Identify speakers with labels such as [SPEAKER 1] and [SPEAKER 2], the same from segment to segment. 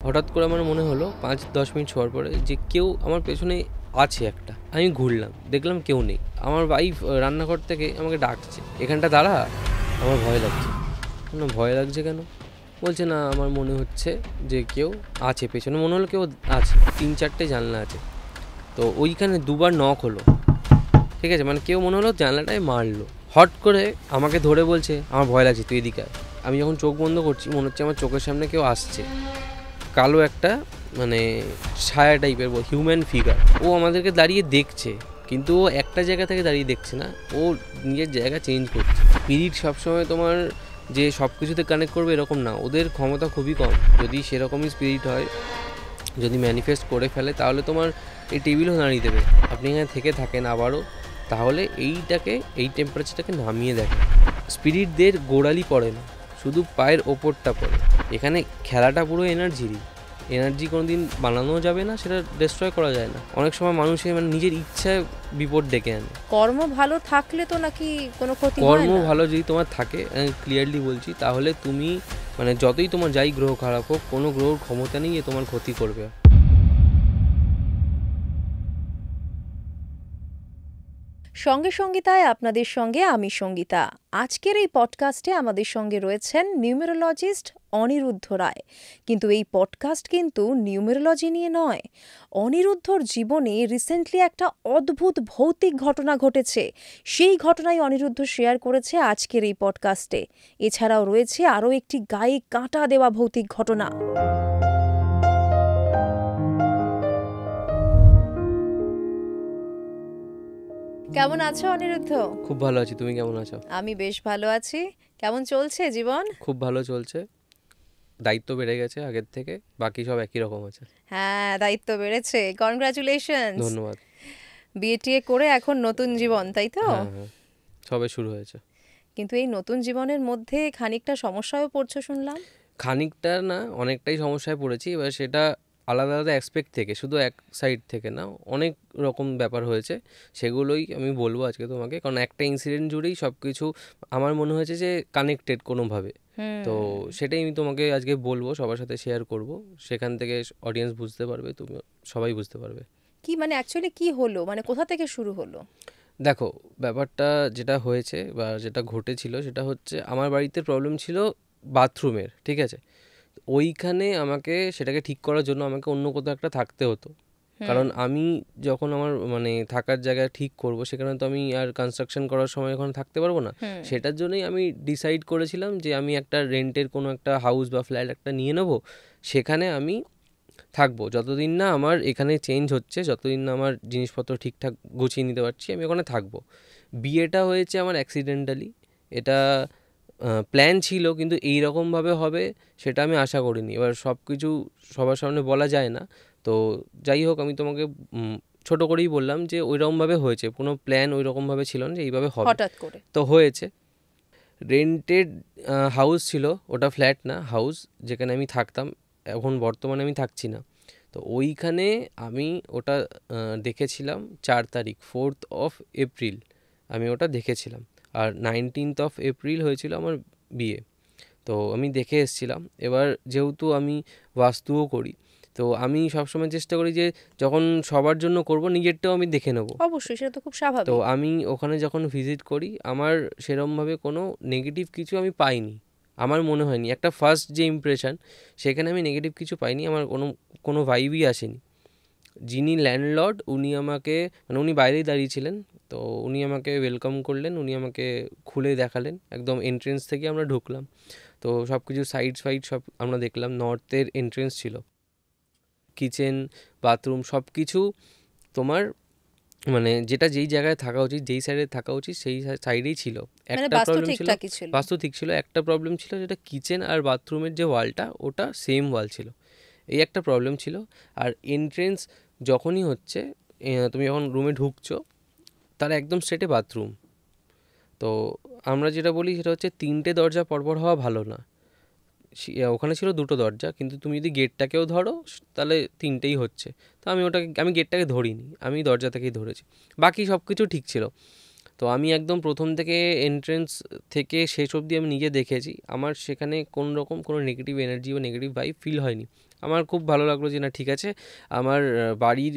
[SPEAKER 1] হঠাৎ করে আমার মনে হলো 5-10 মিনিট শোয়ার পরে যে কেউ আমার পেছনে আছে একটা। আমি ঘুরলাম, দেখলাম কেউ নেই। আমার ওয়াইফ রান্নাঘর থেকে আমাকে ডাকছে, এখানটা দাঁড়া, আমার ভয় লাগছে। না, ভয় লাগছে কেন? বলছে না, আমার মনে হচ্ছে যে কেউ আছে পেছনে, মনে হলো কেউ আছে। 3-4টে জানলা আছে, তো ওইখানে দুবার নক হলো, ঠিক আছে, মানে কেউ মনে হলো জানলাটায় মারলো। হট করে আমাকে ধরে বলছে আমার ভয় লাগছে, তুই এদিকে আয়। আমি যখন চোখ বন্ধ করছি মনে হচ্ছে আমার চোখের সামনে কেউ আসছে, কালো একটা মানে ছায়া টাইপের, হিউম্যান ফিগার। ও আমাদেরকে দাঁড়িয়ে দেখছে, কিন্তু ও একটা জায়গা থেকে দাঁড়িয়ে দেখছে না, ও নিজের জায়গা চেঞ্জ করছে। স্পিরিট সবসময় তোমার যে সব কিছুতে কানেক্ট করবে এরকম না, ওদের ক্ষমতা খুবই কম। যদি সেরকমই স্পিরিট হয়, যদি ম্যানিফেস্ট করে ফেলে, তাহলে তোমার এই টেবিলও নাড়িয়ে দেবে। আপনি এখানে থেকে থাকেন আবারও, তাহলে এই টেম্পারেচারটাকে নামিয়ে দেখেন। স্পিরিটদের গোড়ালি পড়ে না, শুধু পায়ের ওপরটা পড়ে। এখানে খেলাটা পুরো এনার্জিরই। এনার্জি কোনো দিন বানানোও যাবে না, সেটা ডিস্ট্রয় করা যায় না। অনেক সময় মানুষের মানে নিজের ইচ্ছায় বিপদ ডেকে আনে।
[SPEAKER 2] কর্ম ভালো থাকলে তো নাকি কোনো ক্ষতি হয় না?
[SPEAKER 1] কর্ম ভালো যদি তোমার থাকে, ক্লিয়ারলি বলছি, তাহলে তুমি মানে যতই তোমার যাই গ্রহ খারাপ হোক, কোনো গ্রহর ক্ষমতা নেই যে তোমার ক্ষতি করবে।
[SPEAKER 2] সঙ্গে সঙ্গীতায় আপনাদের সঙ্গে আমি সঙ্গীতা। আজকের এই পডকাস্টে আমাদের সঙ্গে রয়েছেন নিউমেরোলজিস্ট অনিরুদ্ধ রায়। কিন্তু এই পডকাস্ট কিন্তু নিউমেরোলজি নিয়ে নয়। অনিরুদ্ধর জীবনে রিসেন্টলি একটা অদ্ভুত ভৌতিক ঘটনা ঘটেছে, সেই ঘটনাই অনিরুদ্ধ শেয়ার করেছে আজকের এই পডকাস্টে। এছাড়াও রয়েছে আরও একটি গায়ে কাঁটা দেওয়া ভৌতিক ঘটনা। কেমন আছো অনিরুদ্ধ?
[SPEAKER 1] খুব ভালো আছি, তুমি কেমন আছো?
[SPEAKER 2] আমি বেশ ভালো আছি। কেমন চলছে জীবন?
[SPEAKER 1] খুব ভালো চলছে, দায়িত্ব বেড়ে গেছে আগের থেকে, বাকি সব একই রকম আছে।
[SPEAKER 2] হ্যাঁ, দায়িত্ব বেড়েছে, কনগ্রাচুলেশনস।
[SPEAKER 1] ধন্যবাদ।
[SPEAKER 2] বিয়ে করে এখন নতুন জীবন, তাই তো?
[SPEAKER 1] হ্যাঁ হ্যাঁ, সবে শুরু হয়েছে।
[SPEAKER 2] কিন্তু এই নতুন জীবনের মধ্যে খানিকটা সমস্যায়ও পড়ছো শুনলাম।
[SPEAKER 1] খানিকটা না, অনেকটাই সমস্যায় পড়েছি। এবার সেটা আলাদা আলাদা অ্যাসপেক্ট থেকে, শুধু এক সাইড থেকে না, অনেক রকম ব্যাপার হয়েছে। সেগুলোই আমি বলবো আজকে তোমাকে, কারণ একটা ইনসিডেন্ট জুড়েই সব কিছু আমার মনে হয়েছে যে কানেক্টেড কোনোভাবে। তো সেটাই আমি তোমাকে আজকে বলবো, সবার সাথে শেয়ার করব। সেখান থেকে অডিয়েন্স বুঝতে পারবে, তুমি সবাই বুঝতে পারবে।
[SPEAKER 2] কি মানে অ্যাকচুয়ালি কি হলো, মানে কোথা থেকে শুরু হলো?
[SPEAKER 1] দেখো, ব্যাপারটা যেটা হয়েছে বা যেটা ঘটেছিল সেটা হচ্ছে, আমার বাড়িতে প্রবলেম ছিল বাথরুমের, ঠিক আছে। ওইখানে আমাকে সেটাকে ঠিক করার জন্য আমাকে অন্য কোথাও একটা থাকতে হতো, কারণ আমি যখন আমার মানে থাকার জায়গা ঠিক করব, সেখানে তো আমি আর কনস্ট্রাকশন করার সময় ওখানে থাকতে পারবো না। সেটার জন্যই আমি ডিসাইড করেছিলাম যে আমি একটা রেন্টের কোনো একটা হাউস বা ফ্ল্যাট একটা নিয়ে নেব, সেখানে আমি থাকবো যতদিন না আমার এখানে চেঞ্জ হচ্ছে, যতদিন না আমার জিনিসপত্র ঠিকঠাক গুছিয়ে নিতে পারছি, আমি ওখানে থাকবো। বিয়েটা হয়েছে আমার অ্যাক্সিডেন্টালি। এটা প্ল্যান ছিল, কিন্তু এই রকমভাবে হবে সেটা আমি আশা করিনি। এবার সব কিছু সবার সামনে বলা যায় না, তো যাই হোক, আমি তোমাকে ছোট করেই বললাম যে ওইরকমভাবে হয়েছে, কোনো প্ল্যান ওইরকমভাবে ছিল না যে এইভাবে হবে,
[SPEAKER 2] হঠাৎ করে
[SPEAKER 1] তো হয়েছে। রেন্টেড হাউস ছিল ওটা, ফ্ল্যাট না, হাউস, যেখানে আমি থাকতাম। এখন বর্তমানে আমি থাকছি না। তো ওইখানে আমি ওটা দেখেছিলাম 4 তারিখ, 4th of April আমি ওটা দেখেছিলাম। আর 19th of April হয়েছিল আমার বিয়ে, তো আমি দেখে এসেছিলাম। এবার যেহেতু আমি বাস্তুও করি, তো আমি সবসময় চেষ্টা করি যে যখন সবার জন্য করব, নিজেরটাও আমি দেখে নেব।
[SPEAKER 2] অবশ্যই, সেটা তো খুব
[SPEAKER 1] তো
[SPEAKER 2] স্বাভাবিক।
[SPEAKER 1] আমি ওখানে যখন ভিজিট করি, আমার সেরমভাবে কোনো নেগেটিভ কিছু আমি পাইনি, আমার মনে হয়নি। একটা ফার্স্ট যে ইমপ্রেশন, সেখানে আমি নেগেটিভ কিছু পাইনি, আমার কোনো ভাইবই আসেনি। যিনি ল্যান্ডলর্ড, উনি আমাকে মানে উনি বাইরেই দাঁড়িয়েছিলেন, তো উনি আমাকে ওয়েলকাম করলেন, উনি আমাকে খুলে দেখালেন, একদম এন্ট্রেন্স থেকে আমরা ঢুকলাম। তো সব কিছু সাইড ফাইড সব আমরা দেখলাম। নর্থের এন্ট্রেন্স ছিল, কিচেন, বাথরুম, সব কিছু তোমার মানে যেটা যেই জায়গায় থাকা উচিত, যেই সাইডে থাকা উচিত, সেই সাইডেই ছিল। একটা প্রবলেম ছিল, বাস্তু ঠিক ছিল। একটা প্রবলেম ছিল, যেটা কিচেন আর বাথরুমের যে ওয়ালটা, ওটা সেম ওয়াল ছিল, এই একটা প্রবলেম ছিল। আর এন্ট্রেন্স যখনই হচ্ছে, তুমি যখন রুমে ঢুকছো, তার একদম স্ট্রেটে বাথরুম। তো আমরা যেটা বলি সেটা হচ্ছে 3টে দরজা পরপর হওয়া ভালো না। ওখানে ছিল 2টো দরজা, কিন্তু তুমি যদি গেটটাকেও ধরো তাহলে 3টেই হচ্ছে। তো আমি গেটটাকে ধরিনি, আমি দরজা থেকেই ধরেছি, বাকি সব কিছু ঠিক ছিল। তো আমি একদম প্রথম থেকে এন্ট্রেন্স থেকে শেষ অবধি আমি নিজে দেখেছি, আমার সেখানে কোনো রকম কোনো নেগেটিভ এনার্জি বা নেগেটিভ ভাইব ফিল হয়নি। আমার খুব ভালো লাগলো যে না ঠিক আছে, আমার বাড়ির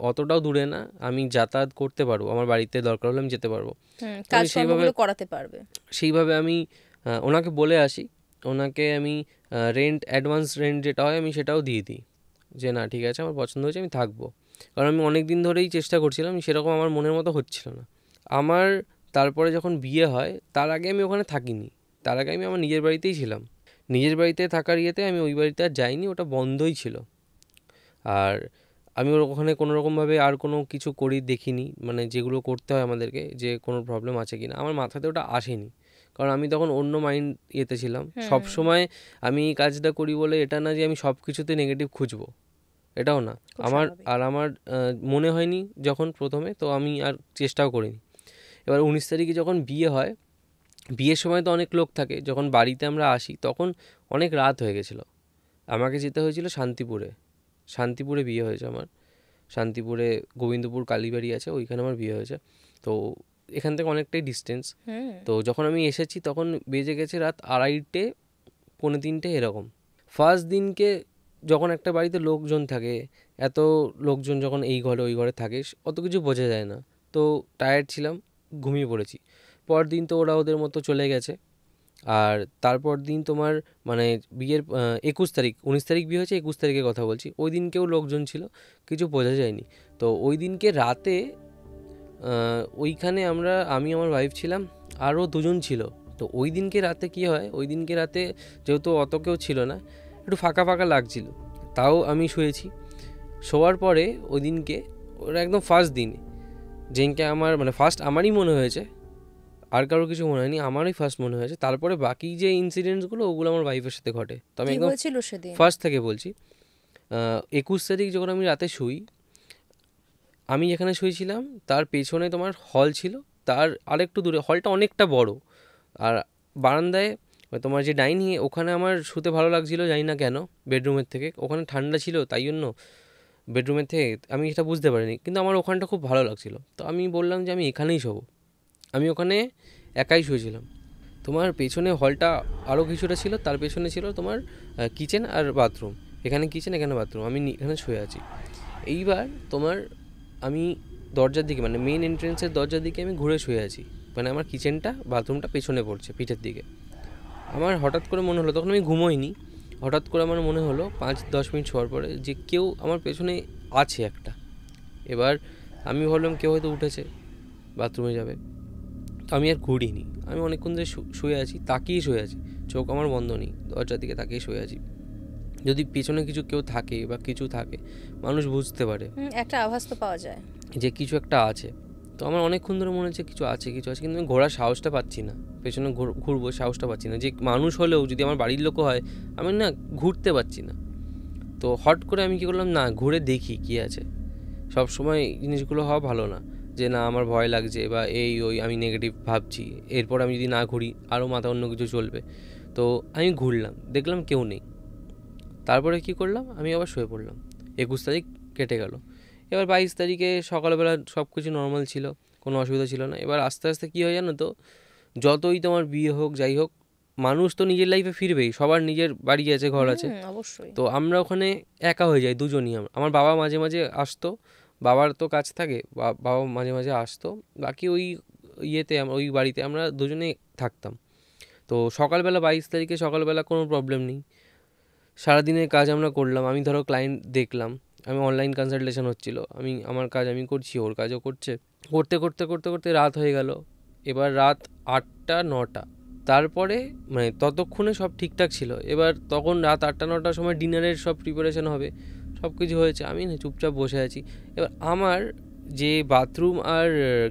[SPEAKER 1] অতটাও দূরে না, আমি যাতায়াত করতে পারবো, আমার বাড়িতে দরকার হলে আমি যেতে পারবো। তো আমি
[SPEAKER 2] কাজকর্মগুলো করাতে পারবে।
[SPEAKER 1] সেইভাবে আমি ওনাকে বলে আসি, ওনাকে আমি অ্যাডভান্স রেন্ট যেটা হয় আমি সেটাও দিয়ে দিই, যে না ঠিক আছে আমার পছন্দ হয়েছে আমি থাকবো। কারণ আমি অনেক দিন ধরেই চেষ্টা করছিলাম, সেরকম আমার মনের মতো হচ্ছিল না আমার। তারপরে যখন বিয়ে হয় তার আগে আমি ওখানে থাকিনি, তার আগে আমি আমার নিজের বাড়িতেই ছিলাম। নিজের বাড়িতে থাকার ইয়েতে আমি ওই বাড়িতে আর যাইনি, ওটা বন্ধই ছিল। আর আমি ওখানে কোনো রকমভাবে আর কোনো কিছু করি দেখিনি, মানে যেগুলো করতে হয় আমাদেরকে, যে কোনো প্রবলেম আছে কি না, আমার মাথাতে ওটা আসেনি। কারণ আমি তখন অন্য মাইন্ড ইয়েতে ছিলাম। সব সময় আমি এই কাজটা করি বলে এটা না যে আমি সব কিছুতে নেগেটিভ খুঁজবো, এটাও না। আমার মনে হয়নি যখন প্রথমে, তো আমি আর চেষ্টাও করিনি। এবার 19 তারিখে যখন বিয়ে হয়, বিয়ের সময় তো অনেক লোক থাকে, যখন বাড়িতে আমরা আসি তখন অনেক রাত হয়ে গেছিলো। আমাকে যেতে হয়েছিল শান্তিপুরে বিয়ে হয়েছে আমার। শান্তিপুরে গোবিন্দপুর কালীবাড়ি আছে, ওইখানে আমার বিয়ে হয়েছে। তো এখান থেকে অনেকটাই ডিস্টেন্স। তো যখন আমি এসেছি তখন বেজে গেছে রাত 2:30, 2:45 এরকম। ফার্স্ট দিনকে যখন একটা বাড়িতে লোকজন থাকে, এত লোকজন যখন এই ঘরে ওই ঘরে থাকে, অত কিছু বোঝা যায় না। তো টায়ার্ড ছিলাম, ঘুমিয়ে পড়েছি। পরের দিন তো ওরা ওদের মতো চলে গেছে। আর তারপর দিন তোমার মানে বিয়ের 21 তারিখ, 19 তারিখ বিয়ে হয়েছে, 21 তারিখের কথা বলছি। ওই দিনকেও লোকজন ছিল, কিছু বোঝা যায়নি। তো ওই দিনকে রাতে ওইখানে আমি আমার ওয়াইফ ছিলাম, আরও 2জন ছিল। তো ওই দিনকে রাতে কী হয়, ওই দিনকে রাতে যেহেতু অত কেউ ছিল না, একটু ফাঁকা ফাঁকা লাগছিল, তাও আমি শুয়েছি। শোয়ার পরে ওই দিনকে ওরা একদম ফার্স্ট দিনে, যেদিনকে আমার মানে ফার্স্ট আমারই মনে হয়েছে, আর কারোর কিছু মনে হয়নি, আমারই ফার্স্ট মনে হয়েছে। তারপরে বাকি যে ইনসিডেন্টসগুলো ওগুলো আমার ওয়াইফের সাথে ঘটে। তো আমি একদম ফার্স্ট থেকে বলছি। 21 তারিখ যখন আমি রাতে শুই, আমি যেখানে শুয়েছিলাম তার পেছনে তোমার হল ছিল, তার আরেকটু দূরে হলটা অনেকটা বড়। আর বারান্দায় তোমার যে ডাইনিংয়ে, ওখানে আমার শুতে ভালো লাগছিল, জানি না কেন, বেডরুমের থেকে। ওখানে ঠান্ডা ছিল তাই জন্য বেডরুমের থেকে আমি এটা বুঝতে পারিনি, কিন্তু আমার ওখানটা খুব ভালো লাগছিল। তো আমি বললাম যে আমি এখানেই শোবো। আমি ওখানে একাই শুয়েছিলাম। তোমার পেছনে হলটা আরও কিছুটা ছিল, তার পেছনে ছিল তোমার কিচেন আর বাথরুম। এখানে কিচেন, এখানে বাথরুম, আমি এখানে শুয়ে আছি। এইবার তোমার আমি দরজার দিকে, মানে মেন এন্ট্রেন্সের দরজার দিকে আমি ঘুরে শুয়ে আছি, মানে আমার কিচেনটা বাথরুমটা পেছনে পড়ছে, পিঠের দিকে। আমার হঠাৎ করে মনে হলো, তখন আমি ঘুমোইনি, হঠাৎ করে আমার মনে হলো 5-10 মিনিট শোয়ার পরে যে কেউ আমার পেছনে আছে একটা। এবার আমি ভাবলাম কেউ হয়তো উঠেছে, বাথরুমে যাবে। তো আমি আর ঘুরিনি, আমি অনেকক্ষণ ধরে শুয়ে আছি, তাকিয়ে শুয়ে আছি, চোখ আমার বন্ধ নেই, দরজার দিকে তাকিয়ে শুয়ে আছি। যদি পেছনে কেউ থাকে বা কিছু থাকে, মানুষ বুঝতে পারে,
[SPEAKER 2] একটা আভাস তো পাওয়া যায়
[SPEAKER 1] যে কিছু একটা আছে। তো আমার অনেকক্ষণ ধরে মনে হচ্ছে কিছু আছে, কিন্তু আমি ঘোরার সাহসটা পাচ্ছি না, পেছনে ঘুরবো সাহসটা পাচ্ছি না। যে মানুষ হলেও যদি আমার বাড়ির লোকও হয়, আমি না ঘুরতে পারছি না। তো হট করে আমি কী করলাম, না ঘুরে দেখি কী আছে। সব সময় জিনিসগুলো হওয়া ভালো না, যে না আমার ভয় লাগছে বা ওই আমি নেগেটিভ ভাবছি, এরপর আমি যদি না ঘুরি আরও মাথা অন্য কিছু চলবে। তো আমি ঘুরলাম, দেখলাম কেউ নেই। তারপরে কি করলাম, আমি আবার শুয়ে পড়লাম। 21 তারিখ কেটে গেল। এবার 22 তারিখে সকালবেলা সব কিছু নর্মাল ছিল, কোনো অসুবিধা ছিল না। এবার আস্তে আস্তে কী হয় জানো তো, যতই তোমার বিয়ে হোক যাই হোক, মানুষ তো নিজের লাইফে ফিরবেই, সবার নিজের বাড়ি আছে, ঘর আছে।
[SPEAKER 2] অবশ্যই।
[SPEAKER 1] তো আমরা ওখানে একা হয়ে যাই, দুজনই। আমার বাবা মাঝে মাঝে আসতো, বাবার তো কাজ থাকে, বাবা মাঝে মাঝে আসতো, বাকি ওই ইয়েতে ওই বাড়িতে আমরা দুজনেই থাকতাম। তো সকালবেলা 22 তারিখে সকালবেলা কোনো প্রবলেম নেই, সারাদিনের কাজ আমরা করলাম। আমি ধরো ক্লায়েন্ট দেখলাম, আমি অনলাইন কনসালটেশন হচ্ছিল, আমার কাজ আমি করছি, ওর কাজও করছে। করতে করতে করতে করতে রাত হয়ে গেল। এবার রাত 8টা-9টা, তারপরে মানে ততক্ষণে সব ঠিকঠাক ছিল। এবার তখন রাত 8টা-9টার সময় ডিনারের সব প্রিপারেশন হবে, সব কিছু হয়েছে, আমি না চুপচাপ বসে আছি। এবার আমার যে বাথরুম আর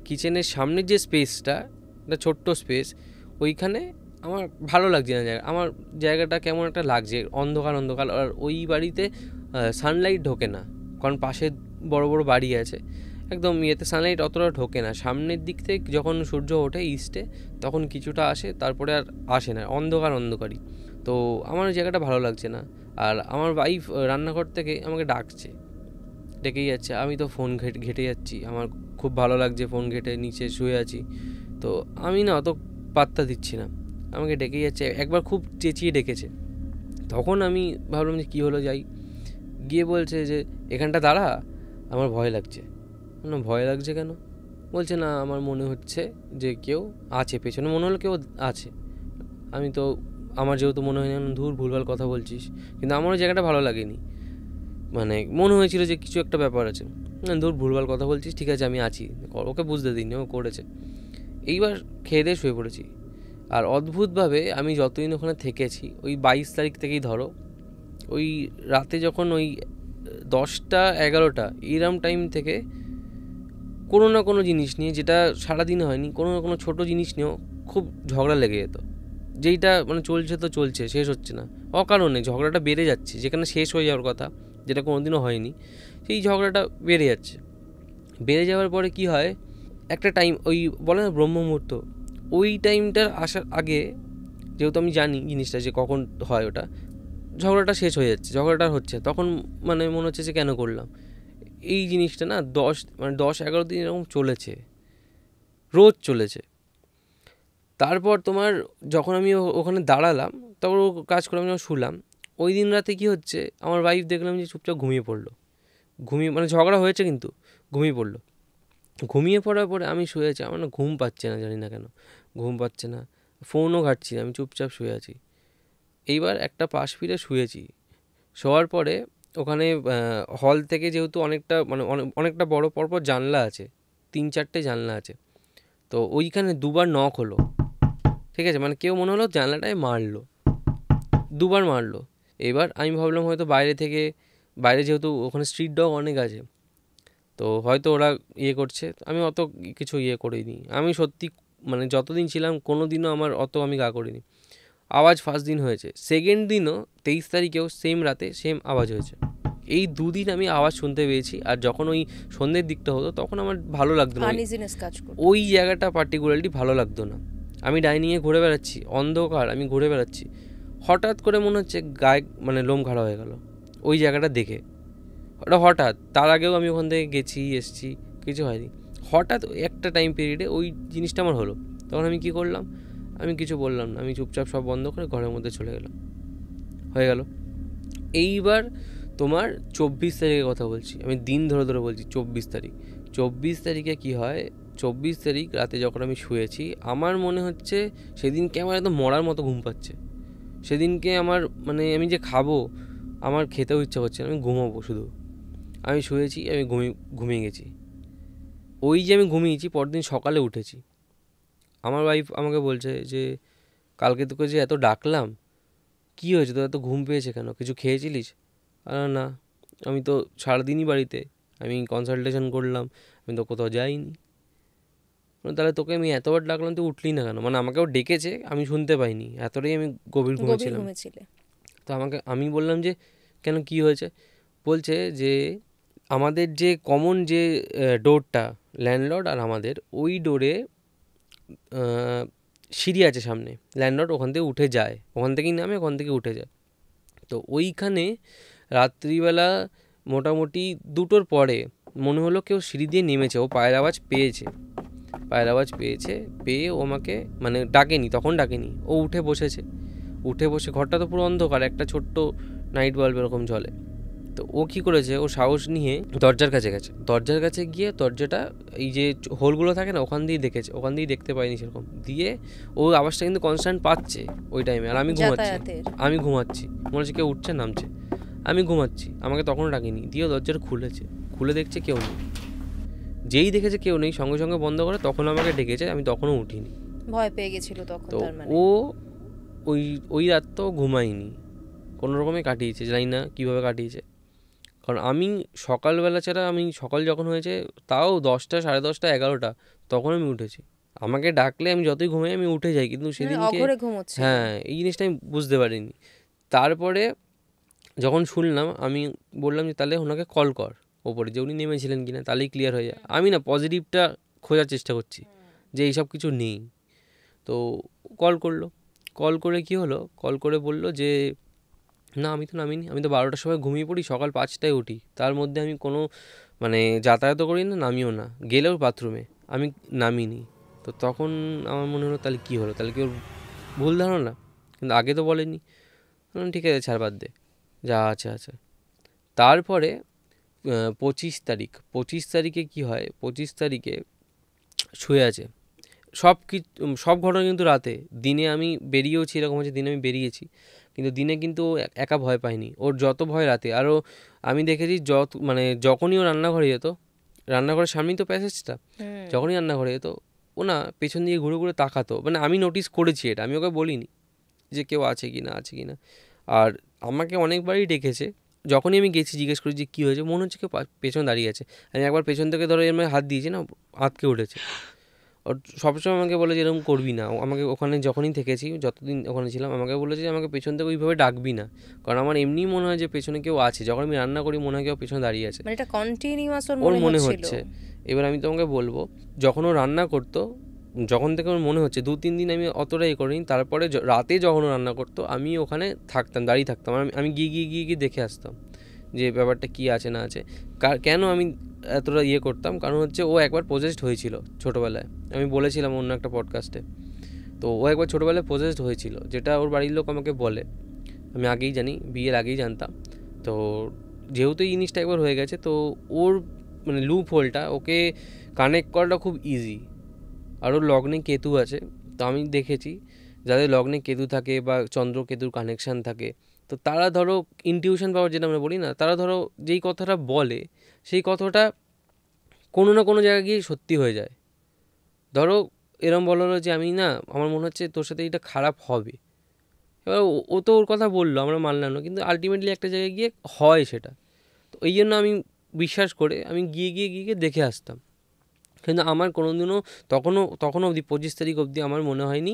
[SPEAKER 1] কিচেনের সামনের যে স্পেসটা, একটা ছোট্ট স্পেস, ওইখানে আমার ভালো লাগছে না আমার জায়গাটা কেমন একটা লাগছে, অন্ধকার অন্ধকার। আর ওই বাড়িতে সানলাইট ঢোকে না, কারণ পাশে বড় বড় বাড়ি আছে, একদম ইয়েতে সানলাইট অতটা ঢোকে না। সামনের দিক থেকে যখন সূর্য ওঠে ইস্টে, তখন কিছুটা আসে, তারপরে আর আসে না, অন্ধকারই। তো আমার ওই জায়গাটা ভালো লাগছে না। আর আমার ওয়াইফ রান্নাঘর থেকে আমাকে ডেকেই যাচ্ছে। আমি তো ফোন ঘেটে যাচ্ছি, আমার খুব ভালো লাগছে, ফোন ঘেটে নিচে শুয়ে আছি। তো আমি না অত পাত্তা দিচ্ছি না, আমাকে ডেকেই যাচ্ছে। একবার খুব চেঁচিয়ে ডেকেছে, তখন আমি ভাবলাম যে কী হলো, যাই। গিয়ে বলছে যে এখানটা দাঁড়া, আমার ভয় লাগছে। না, ভয় লাগছে কেন? বলছে না, আমার মনে হচ্ছে যে কেউ আছে পেছনে, মনে হলো কেউ আছে। আমি তো, আমার যেহেতু মনে হয় না, ধুর ভুলভাল কথা বলছিস, কিন্তু আমারও জায়গাটা ভালো লাগেনি, মানে মনে হয়েছিল যে কিছু একটা ব্যাপার আছে। না, ধুর ভুলভাল কথা বলছিস, ঠিক আছে আমি আছি। ওকে বুঝতে দিইনি, ও করেছে। এইবার খেয়ে দিয়ে শুয়ে পড়েছি। আর অদ্ভুতভাবে আমি যতদিন ওখানে থেকেছি, ওই 22 তারিখ থেকেই ধরো, ওই রাতে যখন ওই 10টা 11টা এইরকম টাইম থেকে কোনো না কোনো জিনিস নিয়ে, যেটা সারাদিনে হয়নি, কোনো না কোনো ছোটো জিনিস নিয়েও খুব ঝগড়া লেগে যেত। যেইটা মানে চলছে তো চলছে, শেষ হচ্ছে না, অকারণে ঝগড়াটা বেড়ে যাচ্ছে, যেখানে শেষ হয়ে যাওয়ার কথা, যেটা কোনোদিনও হয়নি, সেই ঝগড়াটা বেড়ে যাচ্ছে। বেড়ে যাওয়ার পরে কি হয়, একটা টাইম, ওই বলে না ব্রহ্ম মুহূর্ত, ওই টাইমটার আসার আগে, যেহেতু আমি জানি জিনিসটা যে কখন হয়, ওটা ঝগড়াটা শেষ হয়ে যাচ্ছে, ঝগড়াটা হচ্ছে, তখন মানে মনে হচ্ছে যে কেন করলাম এই জিনিসটা। না, 10-11 দিন এরকম চলেছে, রোজ চলেছে। তারপর তোমার যখন আমি ওখানে দাঁড়ালাম, তারপর ও কাজ করে আমি যখন শুলাম, ওই দিন রাতে কি হচ্ছে, আমার ওয়াইফ দেখলাম যে চুপচাপ ঘুমিয়ে পড়লো। মানে ঝগড়া হয়েছে কিন্তু ঘুমিয়ে পড়লো। ঘুমিয়ে পড়ার পরে আমি শুয়ে আছি, আমার না ঘুম পাচ্ছে না, জানি না কেন ঘুম পাচ্ছে না, ফোনও ঘাঁটছি না, আমি চুপচাপ শুয়ে আছি। এইবার একটা পাশ ফিরে শুয়েছি। শোয়ার পরে ওখানে হল থেকে, যেহেতু অনেকটা মানে অনেকটা বড়, পরপর জানলা আছে, 3-4টে জানলা আছে, তো ওইখানে দুবার নক হলো। ঠিক আছে, মানে কেউ মনে হলো জানলাটায় মারলো, দুবার মারলো। এবার আমি ভাবলাম হয়তো বাইরে থেকে, বাইরে যেহেতু ওখানে স্ট্রিট ডগ অনেক আছে, তো হয়তো ওরা করছে। আমি অত কিছু করিনি। আমি সত্যি মানে যতদিন ছিলাম কোনো দিনও আমার অত আমি গা করিনি। আওয়াজ ফার্স্ট দিন হয়েছে, সেকেন্ড দিনও 23 তারিখেও সেম রাতে সেম আওয়াজ হয়েছে। এই 2 দিন আমি আওয়াজ শুনতে পেয়েছি। আর যখন ওই সন্ধ্যের দিকটা হতো, তখন আমার ভালো লাগতো না, ওই জায়গাটা পার্টিকুলারলি ভালো লাগতো না। আমি ডাইনিংয়ে ঘুরে বেড়াচ্ছি, অন্ধকার, আমি ঘুরে বেড়াচ্ছি, হঠাৎ করে মনে হচ্ছে গায়ে মানে লোম খাড়া হয়ে গেল ওই জায়গাটা দেখে। ওটা হঠাৎ, তার আগেও আমি ওখান থেকে গেছি এসছি, কিছু হয়নি। হঠাৎ একটা টাইম পিরিয়ডে ওই জিনিসটা আমার হলো। তখন আমি কি করলাম, আমি কিছু বললাম না, আমি চুপচাপ সব বন্ধ করে ঘরের মধ্যে চলে গেলাম, হয়ে গেল। এইবার তোমার 24 তারিখের কথা বলছি, আমি দিন ধরে ধরে বলছি। 24 তারিখে কি হয়, 24 তারিখ রাতে যখন আমি শুয়েছি, আমার মনে হচ্ছে সেদিনকে আমার একদম মরার মতো ঘুম পাচ্ছে। সেদিনকে আমার মানে আমি যে খাবো, আমার খেতেও ইচ্ছা করছে না, আমি ঘুমাবো শুধু। আমি শুয়েছি, আমি ঘুমিয়ে গেছি। ওই যে আমি ঘুমিয়েছি, পরদিন সকালে উঠেছি, আমার ওয়াইফ আমাকে বলছে যে কালকে তোকে যে এত ডাকলাম, কী হয়েছে তোর, এত ঘুম পেয়েছে কেন, কিছু খেয়েছিলিস? না, আমি তো সারাদিনই বাড়িতে, আমি কনসালটেশন করলাম, আমি তো কোথাও যাইনি। তাহলে তোকে আমি এতবার ডাকলাম, তুই উঠলি না কেন? মানে আমাকেও ডেকেছে, আমি শুনতে পাইনি, এতটাই আমি গভীর ঘুমেছিলাম। তো আমি বললাম যে কেন, কি হয়েছে? বলছে যে আমাদের যে কমন যে ডোরটা, ল্যান্ডলর্ড আর আমাদের, ওই ডোরে সিঁড়ি আছে সামনে, ল্যান্ডলর্ড ওখান থেকে উঠে যায়, ওখান থেকেই নামে, ওখান থেকে উঠে যায়। তো ওইখানে রাত্রিবেলা মোটামুটি 2টোর পরে মনে হলো কেউ সিঁড়ি দিয়ে নেমেছে, ও পায়ের আওয়াজ পেয়েছে, পেয়ে ও আমাকে মানে ডাকেনি, তখন ডাকেনি, ও উঠে বসেছে। উঠে বসে, ঘরটা তো পুরো অন্ধকার, একটা ছোট্ট নাইট বাল্ব এরকম জ্বলে। তো ও কী করেছে, ও সাহস নিয়ে দরজার কাছে গিয়ে দরজাটা, এই যে হোলগুলো থাকে না, ওখান দিয়েই দেখেছে, ওখান দিয়েই দেখতে পাইনি সেরকম দিয়ে। ও আওয়াজটা কিন্তু কনস্ট্যান্ট পাচ্ছে ওই টাইমে, আর আমি ঘুমাচ্ছি, মনে হচ্ছে কেউ উঠছে নামছে, আমি ঘুমাচ্ছি, আমাকে তখনও ডাকিনি। দিয়ে দরজাটা খুলে দেখছে কেউ নেই। যেই দেখেছে কেউ নেই, সঙ্গে সঙ্গে বন্ধ করে, তখন আমাকে ডেকেছে, আমি তখনও উঠিনি,
[SPEAKER 2] ভয় পেয়ে গেছিল তখন।
[SPEAKER 1] তো ও ওই রাত তো ঘুমায়নি, কোনো রকমে কাটিয়েছে, জানি না কীভাবে কাটিয়েছে। কারণ আমি সকালবেলা ছাড়া, আমি সকাল যখন হয়েছে তাও 10টা 10:30 11টা, তখন আমি উঠেছি। আমাকে ডাকলে আমি যতই ঘুমাই আমি উঠে যাই, কিন্তু সেদিনকে হ্যাঁ, এই জিনিসটা আমি বুঝতে পারিনি। তারপরে যখন শুনলাম, আমি বললাম যে তাহলে ওনাকে কল কর, ওপরে যে উনি নেমেছিলেন কিনা, তাহলেই ক্লিয়ার হয়ে যায়। আমি না পজিটিভটা খোঁজার চেষ্টা করছি যে এইসব কিছু নেই। তো কল করে কি হলো, কল করে বললো যে না, আমি তো নামিনি, আমি তো 12টার সময় ঘুমিয়ে পড়ি, সকাল 5টায় উঠি, তার মধ্যে আমি কোনো মানে যাতায়াতও করি না, নামিও না, গেলেও বাথরুমে, আমি নামিনি। তো তখন আমার মনে হলো তাহলে কী হলো, তাহলে কি ওর ভুল ধারণা, কিন্তু আগে তো বলেনি। ঠিক আছে, ছাড়, বাদ দে, যা আছে আছে। তারপরে 25 তারিখে কি হয়, 25 তারিখে শুয়ে আছে। সব ঘটনা কিন্তু রাতে। দিনে আমি বেরিয়েওছি, এরকম হচ্ছে দিনে আমি বেরিয়েছি, কিন্তু দিনে কিন্তু ও একা ভয় পায়নি। ওর যত ভয় রাতে। আরও আমি দেখেছি মানে যখনই ও রান্নাঘরে যেত, রান্নাঘরের সামনেই তো প্যাসেজটা, যখনই রান্নাঘরে যেত ও না পেছন দিকে ঘুরে ঘুরে তাকাতো। মানে আমি নোটিস করেছি এটা, আমি ওকে বলিনি যে কেউ আছে কি না আছে কি না। আর আমাকে অনেকবারই ডেকেছে, যখনই আমি গেছি জিজ্ঞেস করি যে কী হয়েছে, মনে হচ্ছে কেউ পেছন দাঁড়িয়ে আছে। আমি একবার পেছন থেকে ধরো এর হাত দিয়েছি না, আঁতকে উঠেছে। ওর সবসময় আমাকে বলে যে এরকম করবি না। আমাকে ওখানে যখনই থেকেছি, যতদিন ওখানে ছিলাম, আমাকে বলেছে যে আমাকে পেছন থেকে ওইভাবে ডাকবি না, কারণ আমার এমনিই মনে হয় যে পেছনে কেউ আছে। যখন আমি রান্না করি মনে হয় কেউ পেছনে দাঁড়িয়ে আছে,
[SPEAKER 2] মানে এটা কন্টিনিউয়াস
[SPEAKER 1] ওর মনে হচ্ছে। এবার আমি তোমাকে বলবো, যখন ও রান্না করতো, যখন থেকে ওর মনে হচ্ছে, 2-3 দিন আমি অতটা করিনি। তারপরে রাতে যখন ও রান্না করতো আমি ওখানে থাকতাম, দাঁড়িয়ে থাকতাম, আমি গিয়ে গিয়ে গিয়ে গিয়ে দেখে আসতাম যে ব্যাপারটা কী আছে না আছে। কেন আমি এতটা করতাম, কারণ হচ্ছে ও একবার পজেসড হয়েছিল ছোটোবেলায়, আমি বলেছিলাম অন্য একটা পডকাস্টে। তো ও একবার ছোটোবেলায় পজেসড হয়েছিল, যেটা ওর বাড়ির লোক আমাকে বলে, আমি আগেই জানি, বিয়ের আগেই জানতাম। তো যেহেতু এই জিনিসটা একবার হয়ে গেছে, তো ওর মানে লুপ হোলটা ওকে কানেক্ট করাটা খুব ইজি। আর ওর লগ্নে কেতু আছে, তো আমি দেখেছি যাদের লগ্নে কেতু থাকে বা চন্দ্র কেতুর কানেকশান থাকে, তো তারা ধরো ইনটিউশন পাওয়ার যেটা আমরা বলি না, তারা ধরো যেই কথাটা বলে সেই কথাটা কোনো না কোনো জায়গায় গিয়ে সত্যি হয়ে যায়। ধরো এরম বলা হলো যে আমি না, আমার মনে হচ্ছে তোর সাথে এটা খারাপ হবে। এবার ও তো ওর কথা বললো, আমরা মানলাম না, কিন্তু আলটিমেটলি একটা জায়গায় গিয়ে হয় সেটা। তো এই জন্য আমি বিশ্বাস করে আমি গিয়ে গিয়ে গিয়ে গিয়ে দেখে আসতাম। কিন্তু আমার কোনো দিনও তখনও অবধি 25 তারিখ অবধি আমার মনে হয়নি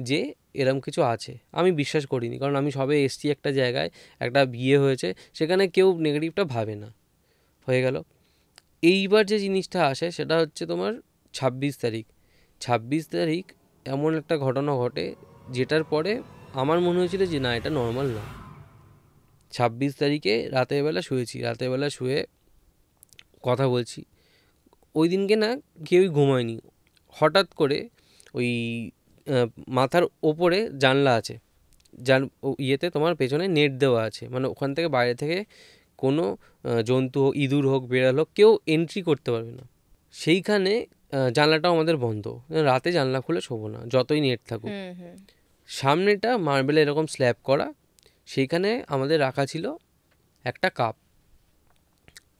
[SPEAKER 1] যে এরম কিছু আছে। আমি বিশ্বাস করিনি, কারণ আমি সবে এসছি একটা জায়গায়, একটা বিয়ে হয়েছে, সেখানে কেউ নেগেটিভটা ভাবে না। হয়ে গেল। এইবার যে জিনিসটা আসে সেটা হচ্ছে তোমার 26 তারিখ। 26 তারিখ এমন একটা ঘটনা ঘটে যেটার পরে আমার মনে হয়েছিল যে না, এটা নর্মাল না। 26 তারিখে রাতের বেলা শুয়েছি, রাতের বেলা শুয়ে কথা বলছি। ওই দিনকে না কেউই ঘুমায়নি। হঠাৎ করে ওই মাথার ওপরে জানলা আছে, যার ইয়েতে তোমার পেছনে নেট দেওয়া আছে, মানে ওখান থেকে বাইরে থেকে কোনো জন্তু হোক, ইঁদুর হোক, বেড়াল হোক, কেউ এন্ট্রি করতে পারবে না। সেইখানে জানলাটাও আমাদের বন্ধ, রাতে জানলা খুলে শোবো না যতই নেট থাকুক। সামনেটা মার্বেলে এরকম স্ল্যাব করা, সেইখানে আমাদের রাখা ছিল একটা কাপ।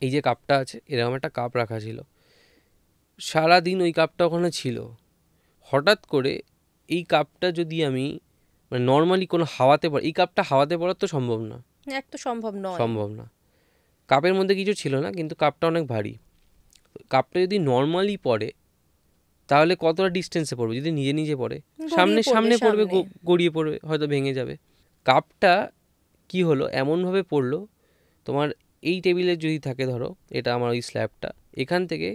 [SPEAKER 1] এই যে কাপটা আছে, এরকম একটা কাপ রাখা ছিল। সারাদিন ওই কাপটা ওখানে ছিল। হঠাৎ করে এই কাপটা যদি আমি মানে নর্মালি কোনো হাওয়াতে পড়ে, এই কাপটা হাওয়াতে পড়ার তো সম্ভব না, সম্ভব না। কাপের মধ্যে কিছু ছিল না, কিন্তু কাপটা অনেক ভারী। কাপটা যদি নর্মালি পড়ে তাহলে কতটা ডিস্টেন্সে পড়বে? যদি নিজে নিজে পড়ে সামনে পড়বে, গড়িয়ে পড়বে, হয়তো ভেঙে যাবে। কাপটা কি হলো, এমনভাবে পড়লো, তোমার এই টেবিলে যদি থাকে, ধরো এটা আমার ওই স্ল্যাবটা, এখান থেকে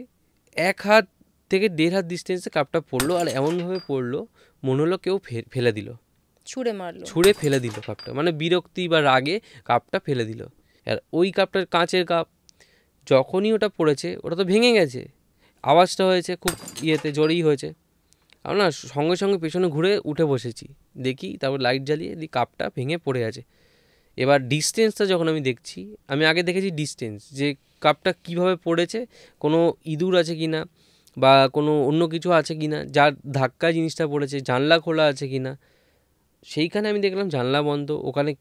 [SPEAKER 1] 1 হাত থেকে 1.5 হাত ডিস্টেন্সে কাপটা পড়লো। আর এমনভাবে পড়লো মনে হলো কেউ ফেলে দিল, ছুঁড়ে ফেলে দিল কাপটা, মানে বিরক্তি বা রাগে কাপটা ফেলে দিল। আর ওই কাপটা কাঁচের কাপ, যখনই ওটা পড়েছে ওটা তো ভেঙে গেছে, আওয়াজটা হয়েছে খুব জোরেই হয়েছে। আমরা না সঙ্গে সঙ্গে পেছনে ঘুরে উঠে বসেছি, দেখি, তারপর লাইট জ্বালিয়ে দিই কাপটা ভেঙে পড়ে আছে। এবার ডিস্টেন্সটা যখন আমি দেখছি, আমি আগে দেখেছি ডিস্টেন্স, যে কাপটা কিভাবে পড়েছে, কোনো ইঁদুর আছে কি না বা কোনো অন্য কিছু আছে কি না, যার ধাক্কায় জিনিসটা পড়েছে, জানলা খোলা আছে কি না। সেইখানে আমি দেখলাম জানলা বন্ধ, ওখানে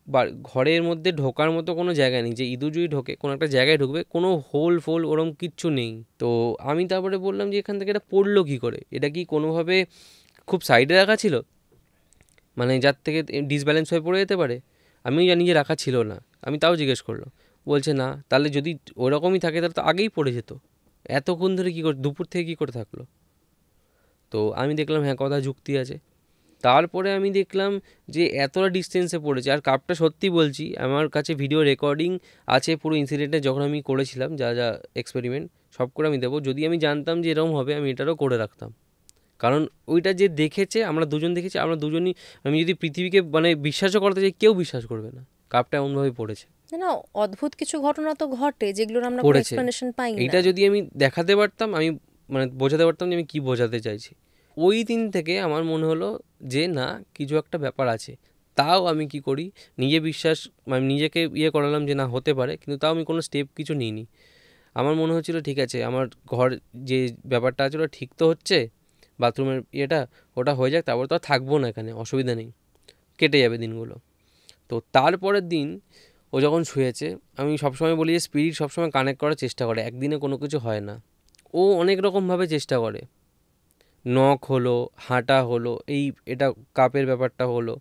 [SPEAKER 1] ঘরের মধ্যে ঢোকার মতো কোনো জায়গা নেই, যে ইঁদুর যদি ঢোকে কোনো একটা জায়গায় ঢুকবে, কোনো হোল ফোল ওরম কিচ্ছু নেই। তো আমি তারপরে বললাম যে এখান থেকে এটা পড়লো কী করে, এটা কি কোনোভাবে খুব সাইডে রাখা ছিল, মানে যার থেকে ডিসব্যালেন্স হয়ে পড়ে যেতে পারে? আমিও জানি যে রাখা ছিল না, আমি তাও জিজ্ঞেস করলো, বলছে না। তাহলে যদি ওরকমই থাকে তাহলে তো আগেই পড়ে যেত, এতক্ষণ ধরে কী করে, দুপুর থেকে কী করে থাকলো? তো আমি দেখলাম হ্যাঁ, কথা যুক্তি আছে। তারপরে আমি দেখলাম যে এতটা ডিস্টেন্সে পড়েছে। আর কাপটা সত্যি বলছি, আমার কাছে ভিডিও রেকর্ডিং আছে পুরো ইনসিডেন্টে, যখন আমি করেছিলাম যা যা এক্সপেরিমেন্ট সব করে আমি দেবো। যদি আমি জানতাম যে এরকম হবে, আমি এটারও করে রাখতাম, কারণ ওইটা যে দেখেছে, আমরা দুজন দেখেছি, আমরা দুজনই, আমি যদি পৃথিবীকে মানে বিশ্বাসও করতে চাই, কেউ বিশ্বাস করবে না কাপটা এমনভাবে পড়েছে।
[SPEAKER 2] না, অদ্ভুত কিছু ঘটনা তো ঘটে যেগুলোর আমরা কোনো এক্সপ্লেনেশন পাই না।
[SPEAKER 1] এটা যদি আমি দেখাতে পারতাম, আমি মানে বোঝাতে পারতাম যে আমি কী বোঝাতে চাইছি। ওই দিন থেকে আমার মনে হলো যে না, কিছু একটা ব্যাপার আছে। তাও আমি কি করি, নিজে বিশ্বাস মানে নিজেকে করালাম যে না হতে পারে, কিন্তু তাও আমি কোনো স্টেপ কিছু নিইনি। আমার মনে হচ্ছিলো ঠিক আছে, আমার ঘর যে ব্যাপারটা আছে ওটা ঠিক তো হচ্ছে, বাথরুমের ওটা হয়ে যাক, তারপর তো আর থাকবো না এখানে, অসুবিধা নেই, কেটে যাবে দিনগুলো। তো তারপরের দিন ও যখন শুয়েছে, আমি সবসময় বলি যে স্পিরিট সবসময় কানেক্ট করার চেষ্টা করে, একদিনে কোনো কিছু হয় না। ও অনেক রকমভাবে চেষ্টা করে, নখ হলো, হাঁটা হলো, এটা কাপের ব্যাপারটা হলো।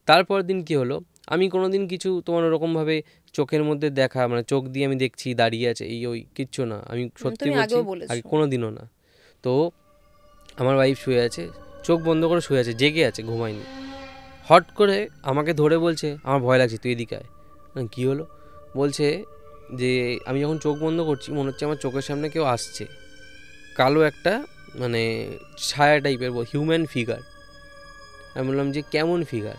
[SPEAKER 1] তারপর দিন কি হলো, আমি কোনো দিন কিছু তোমার ওরকমভাবে চোখের মধ্যে দেখা মানে চোখ দিয়ে আমি দেখছি দাঁড়িয়ে আছে ওই কিচ্ছু না, আমি সত্যি
[SPEAKER 2] তুমি
[SPEAKER 1] বলছি
[SPEAKER 2] আগেও বলেছো।
[SPEAKER 1] আগে কোনো দিনও না। তো আমার ওয়াইফ শুয়ে আছে, চোখ বন্ধ করে শুয়ে আছে, জেগে আছে, ঘুমায়নি। হট করে আমাকে ধরে বলছে আমার ভয় লাগছে, তুই এদিকে আয়। কী হলো? বলছে যে আমি যখন চোখ বন্ধ করছি মনে হচ্ছে আমার চোখের সামনে কেউ আসছে, কালো একটা মানে ছায়া টাইপের, হিউম্যান ফিগার। আমি বললাম যে কেমন ফিগার?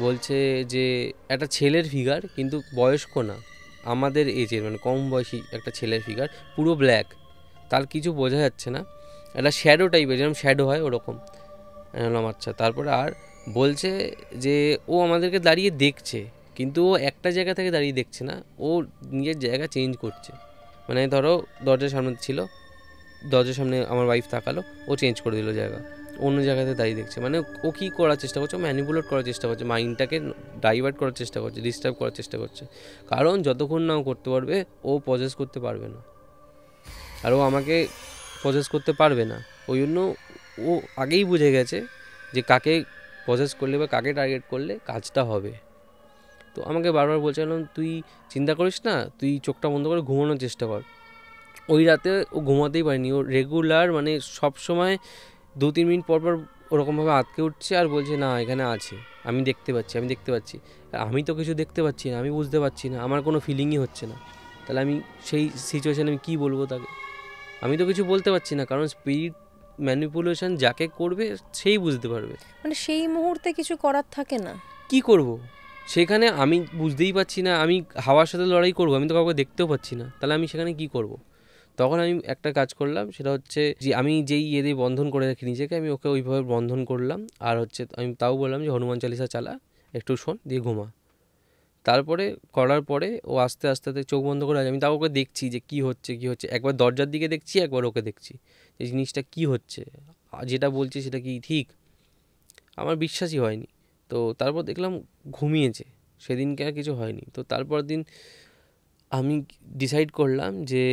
[SPEAKER 1] বলছে যে একটা ছেলের ফিগার, কিন্তু বয়স্ক না, আমাদের এজের মানে কম বয়সী একটা ছেলের ফিগার, পুরো ব্ল্যাক, তার কিছু বোঝা যাচ্ছে না, একটা শ্যাডো টাইপের, যেরকম শ্যাডো হয় ওরকম। আমি বললাম আচ্ছা। তারপরে আর বলছে যে ও আমাদেরকে দাঁড়িয়ে দেখছে, কিন্তু ও একটা জায়গা থেকে দাঁড়িয়ে দেখছে না, ও নিজের জায়গা চেঞ্জ করছে। মানে ধরো দরজার সামনে ছিল, দরজার সামনে আমার ওয়াইফ তাকালো, ও চেঞ্জ করে দিল জায়গা, অন্য জায়গাতে দাঁড়িয়ে দেখছে। মানে ও কী করার চেষ্টা করছে, ম্যানিপুলেট করার চেষ্টা করছে, মাইন্ডটাকে ডাইভার্ট করার চেষ্টা করছে, ডিস্টার্ব করার চেষ্টা করছে। কারণ যতক্ষণ না ও করতে পারবে, ও পজেস করতে পারবে না, আর ও আমাকে পজেস করতে পারবে না। ওই জন্য ও আগেই বুঝে গেছে যে কাকে পজেস করলে বা কাকে টার্গেট করলে কাজটা হবে। তো আমাকে বারবার বলছিলাম তুই চিন্তা করিস না, তুই চোখটা বন্ধ করে ঘুমানোর চেষ্টা কর। ওই রাতে ও ঘুমাতেই পারেনি, ও রেগুলার মানে সব সময় 2-3 মিনিট পর পর ওরকমভাবে আটকে উঠছে আর বলছে না এখানে আছে, আমি দেখতে পাচ্ছি, আমি দেখতে পাচ্ছি। আমি তো কিছু দেখতে পাচ্ছি না, আমি বুঝতে পারছি না, আমার কোনো ফিলিংই হচ্ছে না। তাহলে আমি সেই সিচুয়েশানে আমি কী বলবো তাকে? আমি তো কিছু বলতে পারছি না, কারণ স্পিরিট ম্যানিপুলেশন যাকে করবে সেই বুঝতে পারবে।
[SPEAKER 2] মানে সেই মুহূর্তে কিছু করার থাকে না,
[SPEAKER 1] কি করব সেখানে? আমি বুঝতেই পারছি না, আমি হাওয়ার সাথে লড়াই করব, আমি তো কাউকে দেখতেও পাচ্ছি না, তাহলে আমি সেখানে কি করব? তখন আমি একটা কাজ করলাম, সেটা হচ্ছে যে আমি যেই দিয়ে বন্ধন করে রাখি নিজেকে, আমি ওকে ওইভাবে বন্ধন করলাম। আর হচ্ছে আমি তাও বললাম যে হনুমান চালিসা চালা, একটু শোন, দিয়ে ঘুমা। তারপরে করার পরে ও আস্তে আস্তে চোখ বন্ধ করে আছে, আমি তাও ওকে দেখছি যে কী হচ্ছে। একবার দরজার দিকে দেখছি, একবার ওকে দেখছি যে জিনিসটা কী হচ্ছে, যেটা বলছি সেটা কি ঠিক। আমার বিশ্বাসই হয়নি। তো তারপর দেখলাম ঘুমিয়েছে, সেদিনকে আর কিছু হয়নি। তো তারপর দিন আমি ডিসাইড করলাম যে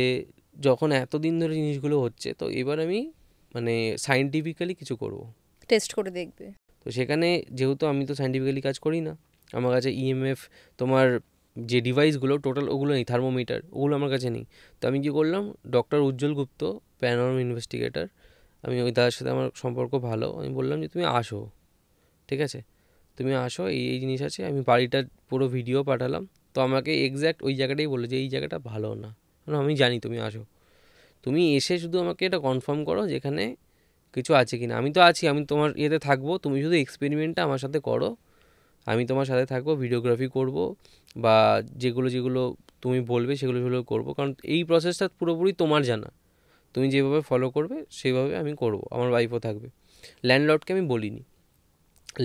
[SPEAKER 1] যখন এতদিন ধরে জিনিসগুলো হচ্ছে, তো এবার আমি মানে সায়েন্টিফিক্যালি কিছু করব,
[SPEAKER 2] টেস্ট করে দেখবে।
[SPEAKER 1] তো সেখানে যেহেতু আমি তো সায়েন্টিফিক্যালি কাজ করি না, আমার কাছে ইএমএফ তোমার যে ডিভাইসগুলো টোটাল ওগুলো নেই, থার্মোমিটার ওগুলো আমার কাছে নেই। তো আমি কী করলাম, ডক্টর উজ্জ্বল গুপ্ত, প্যারানর্মাল ইনভেস্টিগেটর, আমি ওই দাদার সাথে আমার সম্পর্ক ভালো, আমি বললাম যে তুমি আসো, ঠিক আছে, তুমি আসো, এই জিনিস আছে। আমি বাড়িটার পুরো ভিডিও পাঠালাম, তো আমাকে এক্স্যাক্ট ওই জায়গাটাই বললো যে এই জায়গাটা ভালো না, আমি জানি, তুমি আসো, তুমি এসে শুধু আমাকে এটা কনফার্ম করো যেখানে কিছু আছে কি না। আমি তো আছি, আমি তোমার ইয়েতে থাকবো, তুমি শুধু এক্সপেরিমেন্টটা আমার সাথে করো, আমি তোমার সাথে থাকবো, ভিডিওগ্রাফি করব, বা যেগুলো তুমি বলবে সেগুলো করবো, কারণ এই প্রসেসটা পুরোপুরি তোমার জানা, তুমি যেভাবে ফলো করবে সেভাবে আমি করব, আমার ওয়াইফও থাকবে। ল্যান্ডলর্ডকে আমি বলিনি।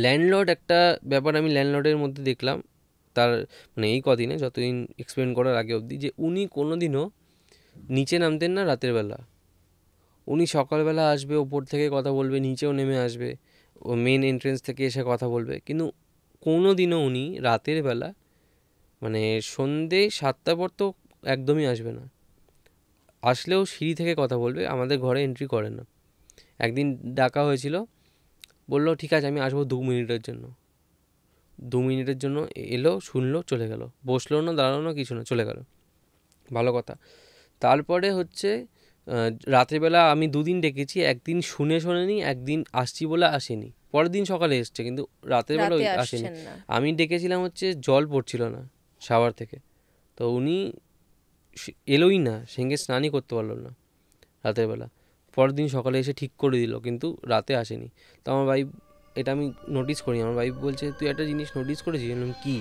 [SPEAKER 1] ল্যান্ডলর্ড একটা ব্যাপার আমি ল্যান্ডলর্ডের মধ্যে দেখলাম, তার মানে এই কদিনে যতদিন এক্সপ্লেন করার আগে অবধি, যে উনি কোনো দিনও নিচে নামতেন না রাতের বেলা। উনি সকালবেলা আসবে, ওপর থেকে কথা বলবে, নিচেও নেমে আসবে, ও মেন এন্ট্রেন্স থেকে এসে কথা বলবে, কিন্তু কোনো দিনও উনি রাতের বেলা মানে সন্ধে 7টার পর তো একদমই আসবে না, আসলেও সিঁড়ি থেকে কথা বলবে, আমাদের ঘরে এন্ট্রি করে না। একদিন ডাকা হয়েছিল, বললো ঠিক আছে আমি আসবো 2 মিনিটের জন্য। 2 মিনিটের জন্য এলো, শুনলো, চলে গেল, বসলো না, দাঁড়ালো না, কিছু না, চলে গেল, ভালো কথা। তারপরে হচ্ছে রাত্রিবেলা আমি 2 দিন ডেকেছি, একদিন শুনে শোনেনি, একদিন আসছি বলে আসেনি, পরের দিন সকালে এসছে, কিন্তু রাতের বেলা আসেনি। আমি ডেকেছিলাম হচ্ছে জল পড়ছিল না শাওয়ার থেকে, তো উনি এলোই না, সঙ্গে স্নানই করতে পারলো না রাতের বেলা। পরের দিন সকালে এসে ঠিক করে দিল, কিন্তু রাতে আসেনি। তো আমার ভাই, এটা আমি নোটিস করি, আমার ভাই বলছে তুই একটা জিনিস নোটিস করেছিস? কি?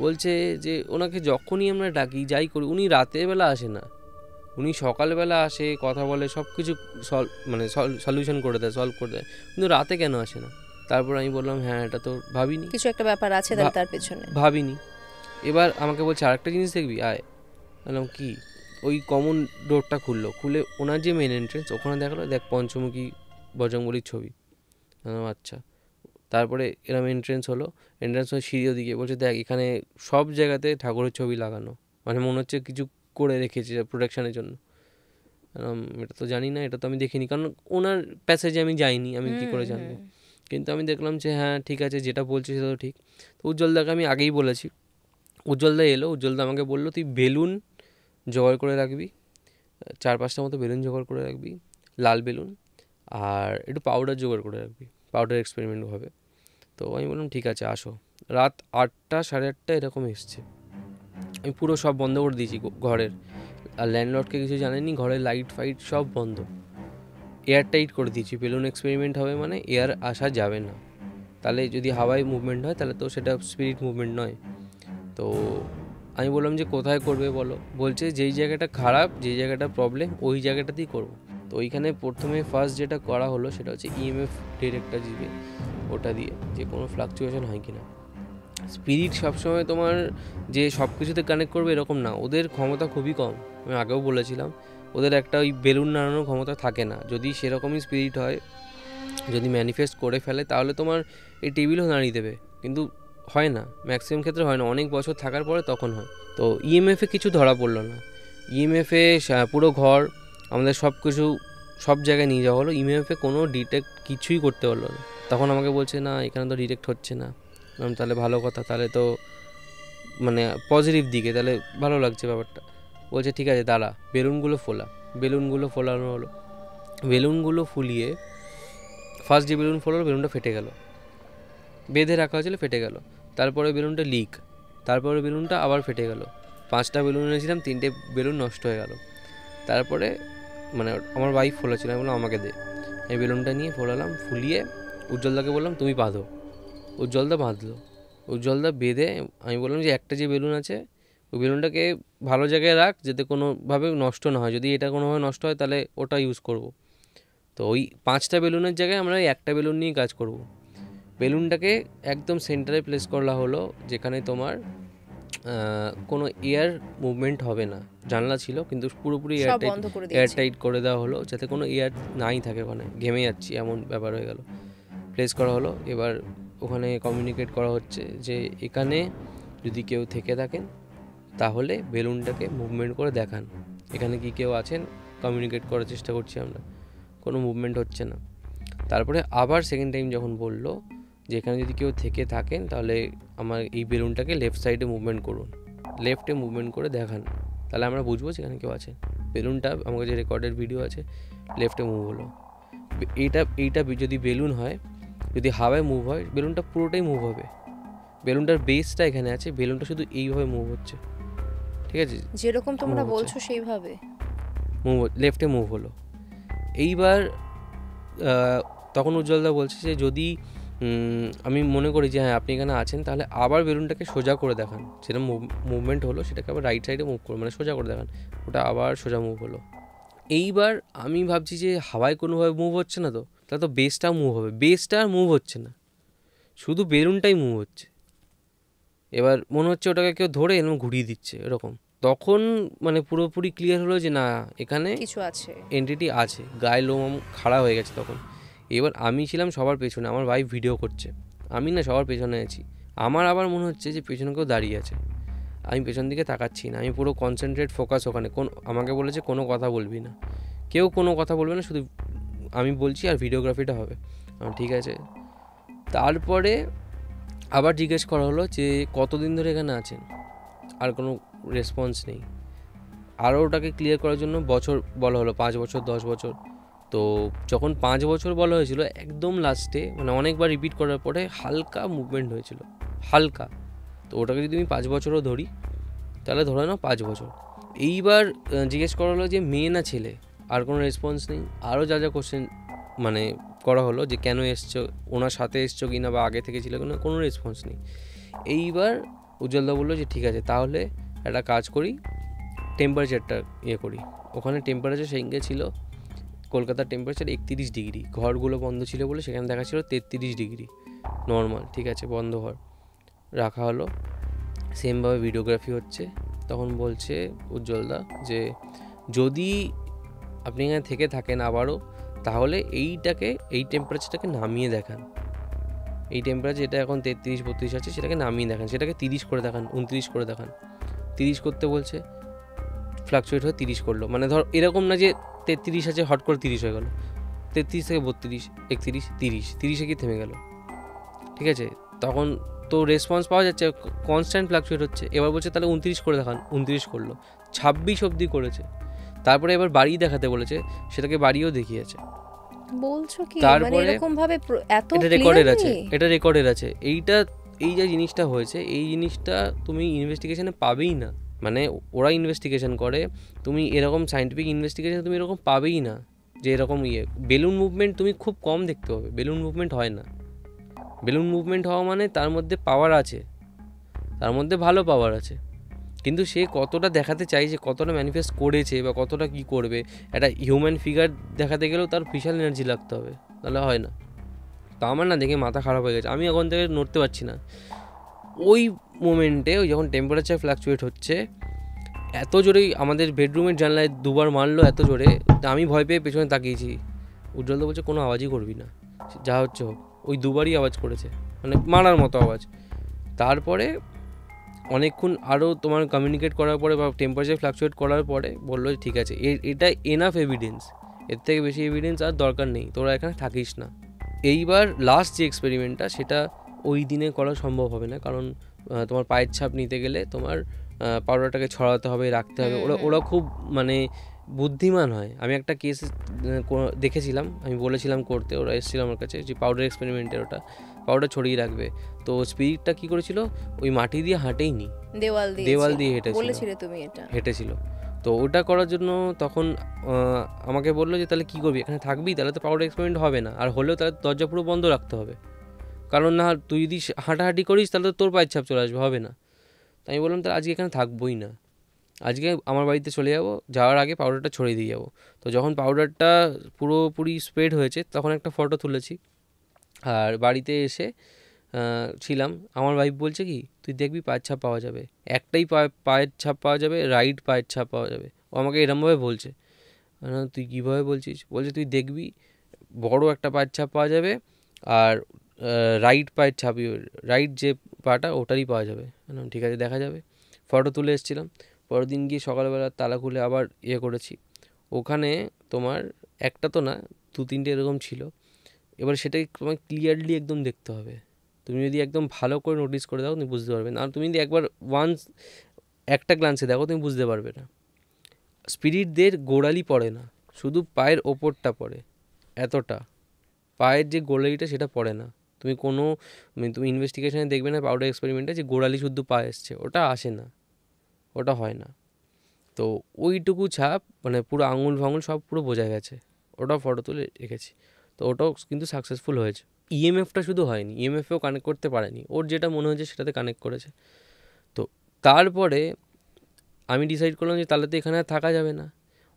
[SPEAKER 1] বলছে যে ওনাকে যখনই আমরা ডাকি যাই করি, উনি রাতের বেলা আসে না, উনি সকালবেলা আসে, কথা বলে, সব কিছু সলভ করে দেয়, কিন্তু রাতে কেন আসে না? তারপর আমি বললাম হ্যাঁ এটা তো ভাবিনি,
[SPEAKER 2] কিছু একটা ব্যাপার আছে তার পেছনে,
[SPEAKER 1] ভাবিনি। এবার আমাকে বলছে আরেকটা জিনিস দেখবি, আয়। বললাম কি? ওই কমন ডোরটা খুলে ওনার যে মেন এন্ট্রেন্স ওখানে দেখালো, দেখ পঞ্চমুখী বজরংবলীর ছবি। আচ্ছা। তারপরে এরম এন্ট্রেন্স হলো সিঁড়ি ওদিকে, বলছে দেখ এখানে সব জায়গাতে ঠাকুরের ছবি লাগানো, মানে মনে হচ্ছে কিছু করে রেখেছে প্রোটেকশনের জন্য। এটা তো জানি না, এটা তো আমি দেখিনি, কারণ ওনার প্যাসেজে আমি যাইনি, আমি কী করে জানবো। কিন্তু আমি দেখলাম যে হ্যাঁ ঠিক আছে, যেটা বলছে সেটা তো ঠিক। তো উজ্জ্বলদাকে আমি আগেই বলেছি, উজ্জ্বলদা এলো, উজ্জ্বলদা আমাকে বললো তুই বেলুন জোগাড় করে রাখবি, 4-5টা মতো বেলুন জোগাড় করে রাখবি, লাল বেলুন, আর একটু পাউডার জোগাড় করে রাখবি, পাউডার এক্সপেরিমেন্ট হবে। তো আমি বললাম ঠিক আছে আসো। রাত 8টা 8:30 এরকম এসছে। আমি পুরো সব বন্ধ করে দিয়েছি ঘরের, আর ল্যান্ডলর্ডকে কিছু জানেনি, ঘরের লাইট ফাইট সব বন্ধ, এয়ার টাইট করে দিয়েছি। বেলুন এক্সপেরিমেন্ট হবে মানে এয়ার আসা যাবে না, তাহলে যদি হাওয়ায় মুভমেন্ট হয় তাহলে তো সেটা স্পিরিট মুভমেন্ট নয়। তো আমি বললাম যে কোথায় করবে বলো, বলছে যেই জায়গাটা খারাপ, যেই জায়গাটা প্রবলেম ওই জায়গাটাতেই করবো। তো ওইখানে প্রথমে ফার্স্ট যেটা করা হলো সেটা হচ্ছে ইএমএফ ডিরেক্টর দিবে, ওটা দিয়ে যে কোনো ফ্লাকচুয়েশন হয় কিনা। স্পিরিট সবসময় তোমার যে সব কিছুতে কানেক্ট করবে এরকম না, ওদের ক্ষমতা খুবই কম। আমি আগেও বলেছিলাম ওদের একটা ওই বেলুন নাড়ানোর ক্ষমতা থাকে না। যদি সেরকমই স্পিরিট হয়, যদি ম্যানিফেস্ট করে ফেলে তাহলে তোমার এই টেবিলও নাড়িয়ে দেবে, কিন্তু হয় না, ম্যাক্সিমাম ক্ষেত্রে হয় না, অনেক বছর থাকার পরে তখন হয়। তো ইএমএফে কিছু ধরা পড়লো না। ইএমএফে পুরো ঘর আমাদের সব কিছু সব জায়গায় নিয়ে যাওয়া হলো, ইএমএফে কোনো ডিটেক্ট কিছুই করতে পারলো না। তখন আমাকে বলছে না এখানে তো ডিটেক্ট হচ্ছে না। তাহলে ভালো কথা, তাহলে তো মানে পজিটিভ দিকে, তাহলে ভালো লাগছে ব্যাপারটা। বলছে ঠিক আছে দাঁড়া, বেলুনগুলো ফোলানো হলো। বেলুনগুলো ফুলিয়ে ফার্স্ট যে বেলুন ফোলালো বেলুনটা ফেটে গেল, বেঁধে রাখা হয়েছিল ফেটে গেল। তারপরে বেলুনটা লিক, তারপরে বেলুনটা আবার ফেটে গেল। 5টা বেলুন এনেছিলাম, 3টে বেলুন নষ্ট হয়ে গেল। তারপরে মানে আমার ওয়াইফ ফোলাচ্ছিল, আমি বললাম আমাকে দে। আমি বেলুনটা নিয়ে ফোলালাম, ফুলিয়ে উজ্জ্বলদাকে বললাম তুমি বাঁধো। উজ্জ্বলদা বাঁধলো, উজ্জ্বলদা বেঁধে আমি বললাম যে একটা যে বেলুন আছে ওই বেলুনটাকে ভালো জায়গায় রাখ, যাতে কোনোভাবে নষ্ট না হয়, যদি এটা কোনোভাবে নষ্ট হয় তাহলে ওটা ইউজ করব। তো ওই 5টা বেলুনের জায়গায় আমরা একটা বেলুন নিয়ে কাজ করব। বেলুনটাকে একদম সেন্টারে প্লেস করা হলো, যেখানে তোমার কোনো এয়ার মুভমেন্ট হবে না। জানলা ছিল কিন্তু পুরোপুরি এয়ার টাইট করে দেওয়া হলো, যাতে কোনো এয়ার নাই থাকে, ওখানে ঘেমে যাচ্ছি এমন ব্যাপার হয়ে গেল। প্লেস করা হলো, এবার ওখানে কমিউনিকেট করা হচ্ছে যে এখানে যদি কেউ থেকে থাকেন তাহলে বেলুনটাকে মুভমেন্ট করে দেখান, এখানে কি কেউ আছেন। কমিউনিকেট করার চেষ্টা করছি আমরা, কোনো মুভমেন্ট হচ্ছে না। তারপরে আবার সেকেন্ড টাইম যখন বললো যে এখানে যদি কেউ থেকে থাকেন তাহলে আমার এই বেলুনটাকে লেফট সাইডে মুভমেন্ট করুন, লেফটে মুভমেন্ট করে দেখান, তাহলে আমরা বুঝবো সেখানে কেউ আছে। বেলুনটা আমার যে রেকর্ডেড ভিডিও আছে লেফটে মুভ হলো। এইটা যদি বেলুন হয়, যদি হাওয়ায় মুভ হয় বেলুনটা পুরোটাই মুভ হবে। বেলুনটার বেসটা এখানে আছে, বেলুনটা শুধু এইভাবে মুভ হচ্ছে, ঠিক আছে,
[SPEAKER 2] যেরকম তোমরা বলছো সেইভাবে
[SPEAKER 1] মুভ, লেফটে মুভ হলো। এইবার তখন উজ্জ্বলদা বলছে যে যদি আমি মনে করি যে হ্যাঁ আপনি এখানে আছেন, তাহলে আবার বেলুনটাকে সোজা করে দেখান, সেটা মুভমেন্ট হলো সেটাকে আবার রাইট সাইডে মুভ করে মানে সোজা করে দেখান, ওটা আবার সোজা মুভ হলো। এইবার আমি ভাবছি যে হাওয়ায় কোনোভাবে মুভ হচ্ছে না, তো তাহলে তো বেসটাও মুভ হবে, বেসটা আর মুভ হচ্ছে না, শুধু বেলুনটাই মুভ হচ্ছে। এবার মনে হচ্ছে ওটাকে কেউ ধরে এরকম ঘুরিয়ে দিচ্ছে এরকম। তখন মানে পুরোপুরি ক্লিয়ার হলো যে না এখানে
[SPEAKER 2] কিছু আছে,
[SPEAKER 1] এন্টিটি আছে, গায়ে লোম খাড়া হয়ে গেছে তখন। এবার আমি ছিলাম সবার পেছনে, আমার ওয়াইফ ভিডিও করছে, আমি না সবার পেছনে আছি। আমার আবার মনে হচ্ছে যে পেছনে কেউ দাঁড়িয়ে আছে, আমি পেছন দিকে তাকাচ্ছি না, আমি পুরো কনসেন্ট্রেট ফোকাস ওখানে। আমাকে বলেছে কোনো কথা বলবি না, কেউ কোনো কথা বলবে না, শুধু আমি বলছি আর ভিডিওগ্রাফিটা হবে। ঠিক আছে। তারপরে আবার জিজ্ঞেস করা হলো যে কতদিন ধরে এখানে আছেন, আর কোনো রেসপন্স নেই। আরও ওটাকে ক্লিয়ার করার জন্য বছর বলা হলো, 5 বছর 10 বছর। তো যখন 5 বছর বলা হয়েছিল একদম লাস্টে মানে অনেকবার রিপিট করার পরে হালকা মুভমেন্ট হয়েছিল, হালকা। তো ওটাকে যদি আমি 5 বছরও ধরি তাহলে ধরে নাও 5 বছর। এইবার জিজ্ঞেস করা হলো যে মেয়ে না ছেলে, আর কোনো রেসপন্স নেই। আরও যা যা কোশ্চেন মানে করা হলো যে কেন এসছো, ওনার সাথে এসছো কি না বা আগে থেকে ছিল কিনা, কোনো রেসপন্স নেই। এইবার উজ্জ্বলদা বললো যে ঠিক আছে তাহলে একটা কাজ করি, টেম্পারেচারটা করি। ওখানে টেম্পারেচার সেদিনকে ছিল কলকাতার টেম্পারেচার 31 ডিগ্রি, ঘরগুলো বন্ধ ছিল বলে সেখানে দেখাচ্ছিল 33 ডিগ্রি নর্মাল, ঠিক আছে, বন্ধ ঘর রাখা হলো। সেমভাবে ভিডিওগ্রাফি হচ্ছে। তখন বলছে উজ্জ্বলদা যে যদি আপনি এখানে থেকে থাকেন আবারও, তাহলে এই টেম্পারেচারটাকে নামিয়ে দেখান। এই টেম্পারেচার যেটা এখন 33-32 আছে সেটাকে নামিয়ে দেখান, সেটাকে 30 করে দেখান, 29 করে দেখান। 30 করতে বলছে, ফ্লাকচুয়েট হয়ে 30 করলো। মানে ধর এরকম না যে 33 আছে হট করে 30 হয়ে গেল, 33 থেকে 32, 31, 30, 30-এ কি থেমে গেল, ঠিক আছে। তখন তো রেসপন্স পাওয়া যাচ্ছে, কনস্ট্যান্ট ফ্লাকচুয়েট হচ্ছে। এবার বলছে তাহলে 29 করে দেখান, 29 করলো, 26 অবধি করেছে। তারপরে এবার বাড়ি দেখাতে বলেছে, সেটাকে বাড়িও দেখিয়েছে।
[SPEAKER 2] বলছো কি? মানে
[SPEAKER 1] তারপরে
[SPEAKER 2] এরকম ভাবে এত
[SPEAKER 1] এটা রেকর্ডের আছে,
[SPEAKER 2] ক্লিয়ারলি?
[SPEAKER 1] এটা রেকর্ডের আছে। এই যে জিনিসটা হয়েছে, এই জিনিসটা তুমি ইনভেস্টিগেশনে পাবেই না। মানে ওরা ইনভেস্টিগেশন করে, তুমি এরকম সায়েন্টিফিক ইনভেস্টিগেশন তুমি এরকম পাবেই না যে এরকম বেলুন মুভমেন্ট তুমি খুব কম দেখতে পাবে। বেলুন মুভমেন্ট হয় না। বেলুন মুভমেন্ট হওয়া মানে তার মধ্যে পাওয়ার আছে, তার মধ্যে ভালো পাওয়ার আছে, কিন্তু সে কতটা দেখাতে চাইছে, কতটা ম্যানিফেস্ট করেছে বা কতটা কি করবে, একটা হিউম্যান ফিগার দেখাতে গেলেও তার বিশাল এনার্জি লাগতে হবে, তাহলে হয় না। তা আমার না দেখে মাথা খারাপ হয়ে গেছে, আমি এখন থেকে নড়তে পারছি না। ওই মোমেন্টে ওই যখন টেম্পারেচার ফ্লাকচুয়েট হচ্ছে এত জোরেই, আমাদের বেডরুমের জানলায় দুবার মারলো এত জোরে, আমি ভয় পেয়ে পেছনে তাকিয়েছি। উজ্জ্বল বলছে কোনো আওয়াজই করবি না, যা হচ্ছে হোক। ওই দুবারই আওয়াজ করেছে, মানে মারার মতো আওয়াজ। তারপরে অনেকক্ষণ আরও তোমার কমিউনিকেট করার পরে বা টেম্পারেচার ফ্লাকচুয়েট করার পরে বললো ঠিক আছে, এটা এনাফ এভিডেন্স, এর থেকে বেশি এভিডেন্স আর দরকার নেই, তোরা এখানে থাকিস না। এইবার লাস্ট যে এক্সপেরিমেন্টটা, সেটা ওই দিনে করা সম্ভব হবে না, কারণ তোমার পায়ের ছাপ নিতে গেলে তোমার পাউডারটাকে ছড়াতে হবে, রাখতে হবে। ওরা খুব মানে বুদ্ধিমান হয়। আমি একটা কেস দেখেছিলাম, আমি বলেছিলাম করতে, ওরা এসেছিল আমার কাছে, যে পাউডার এক্সপেরিমেন্টের, ওটা পাউডার ছড়িয়ে রাখবে। তো স্পিরিটটা কী করেছিল, ওই মাটি দিয়ে হাঁটেইনি, দেওয়াল দিয়ে হেঁটেছিল। তো ওটা করার জন্য তখন আমাকে বললো যে তাহলে কী করবি, এখানে থাকবি, তাহলে তো পাউডার এক্সপেরিমেন্ট হবে না, আর হলেও তাহলে দরজা পুরো বন্ধ রাখতে হবে, কারণ না তুই যদি হাঁটাহাঁটি করিস তাহলে তো তোর পায়ের ছাপ চলে আসবে, হবে না। তাই আমি বললাম তাহলে আজকে এখানে থাকবোই না, আজকে আমার বাড়িতে চলে যাব, যাওয়ার আগে পাউডারটা ছড়িয়ে দিয়ে যাবো। তো যখন পাউডারটা পুরোপুরি স্প্রেড হয়েছে তখন একটা ফটো তুলেছি, আর বাড়িতে এসে ছিলাম, আমার ওয়াইফ বলছে কি তুই দেখবি পায়ের ছাপ পাওয়া যাবে, একটাই পায়ের ছাপ পাওয়া যাবে, রাইট পায়ের ছাপ পাওয়া যাবে। ও আমাকে এরমভাবে বলছে। তুই কীভাবে বলছিস? বলছে তুই দেখবি বড় একটা পায়ের ছাপ পাওয়া যাবে, আর রাইট পায়ের ছাপ, রাইট যে পাটা ওটারই পাওয়া যাবে। ঠিক আছে, দেখা যাবে। ফটো তুলে এসেছিলাম। পরের দিন গিয়ে সকালবেলা তালা খুলে আবার করেছি। ওখানে তোমার একটা তো না, 2-3টে এরকম ছিল। এবার সেটাকে তোমায় ক্লিয়ারলি একদম দেখতে হবে। তুমি যদি একদম ভালো করে নোটিস করে দাও তুমি বুঝতে পারবে না, আর তুমি যদি একবার একটা গ্লান্সে দেখো তুমি বুঝতে পারবে না। স্পিরিটদের গোড়ালি পড়ে না, শুধু পায়ের ওপরটা পড়ে, এতটা পায়ের যে গোড়ালিটা সেটা পড়ে না। তুমি ইনভেস্টিগেশনে দেখবে না পাউডার এক্সপেরিমেন্টে যে গোড়ালি শুদ্ধ পায়ে এসছে, ওটা আসে না, ওটা হয় না। তো ওইটুকু ছাপ মানে পুরো আঙুল ফাঙুল সব পুরো বোঝা গেছে, ওটাও ফটো তুলে রেখেছি। তো ওটাও কিন্তু সাকসেসফুল হয়েছে। ইএমএফটা শুধু হয়নি, ইএমএফেও কানেক্ট করতে পারেনি, ওর যেটা মনে হয়েছে সেটাতে কানেক্ট করেছে। তো তারপরে আমি ডিসাইড করলাম যে তাহলে তো এখানে আর থাকা যাবে না,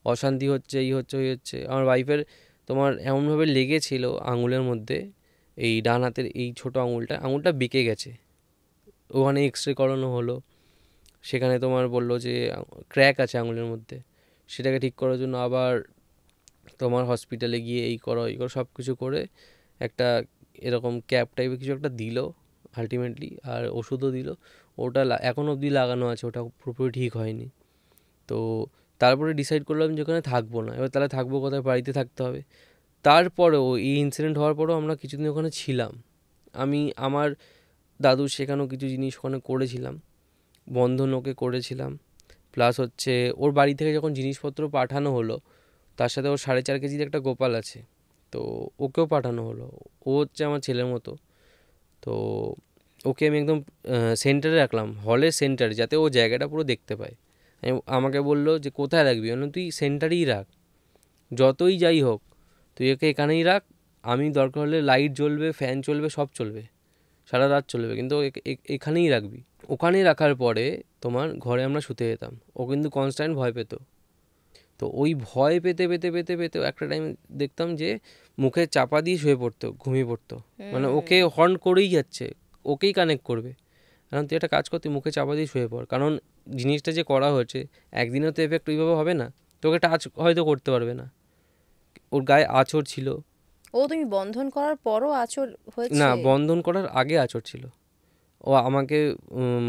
[SPEAKER 1] অশান্তি হচ্ছে, এই হচ্ছে ওই হচ্ছে। আমার ওয়াইফের তোমার এমনভাবে লেগেছিল আঙুলের মধ্যে, এই ডান হাতের এই ছোটো আঙুলটা বেঁকে গেছে। ওখানে এক্সরে করানো হলো, সেখানে তোমার বললো যে ক্র্যাক আছে আঙুলের মধ্যে, সেটাকে ঠিক করার জন্য আবার তোমার হসপিটালে গিয়ে এই করো সব কিছু করে একটা এরকম ক্যাপ টাইপের কিছু একটা দিল আলটিমেটলি, আর ওষুধও দিল। ওটা এখন অবধি লাগানো আছে, ওটা পুরোপুরি ঠিক হয়নি। তো তারপরে ডিসাইড করলাম যে ওখানে থাকবো না। এবার তাহলে থাকবো কোথায়? বাড়িতে থাকতে হবে। তারপরেও এই ইনসিডেন্ট হওয়ার পরেও আমরা কিছুদিন ওখানে ছিলাম। আমি আমার দাদুর শেখানো কিছু জিনিস ওখানে করেছিলাম, বন্ধন ওকে করেছিলাম। প্লাস হচ্ছে ওর বাড়ি থেকে যখন জিনিসপত্র পাঠানো হলো, তার সাথে ওর 4.5 কেজির একটা গোপাল আছে, তো ওকেও পাঠানো হলো। ও হচ্ছে আমার ছেলের মতো। তো ওকে আমি একদম সেন্টারে রাখলাম, হলের সেন্টারে, যাতে ও জায়গাটা পুরো দেখতে পায়। আমাকে বললো যে কোথায় রাখবি? তুই সেন্টারেই রাখ, যতই যাই হোক তুই ওকে এখানেই রাখ। আমি দরকার হলে লাইট জ্বলবে, ফ্যান চলবে, সব চলবে, সারা রাত চলবে, কিন্তু এখানেই রাখবি। ওখানেই রাখার পরে তোমার ঘরে আমরা শুতে যেতাম। ও কিন্তু কনস্ট্যান্ট ভয় পেত। তো ওই ভয় পেতে পেতে পেতে পেতে একটা টাইম দেখতাম যে মুখে চাপা দিয়ে শুয়ে পড়তো, ঘুমিয়ে পড়তো। মানে ওকে হর্ন করেই যাচ্ছে, ওকেই কানেক্ট করবে। কারণ তুই একটা কাজ কর, তুই মুখে চাপা দিয়ে শুয়ে পড়, কারণ জিনিসটা যে করা হয়েছে একদিনও তো এফেক্ট ওইভাবে হবে না, তোকে টাচ হয়তো করতে পারবে না। ওর গায়ে আঁচড় ছিল।
[SPEAKER 2] ও তুমি বন্ধন করার পরও আচর হয়েছে?
[SPEAKER 1] না, বন্ধন করার আগে আঁচড় ছিল। ও আমাকে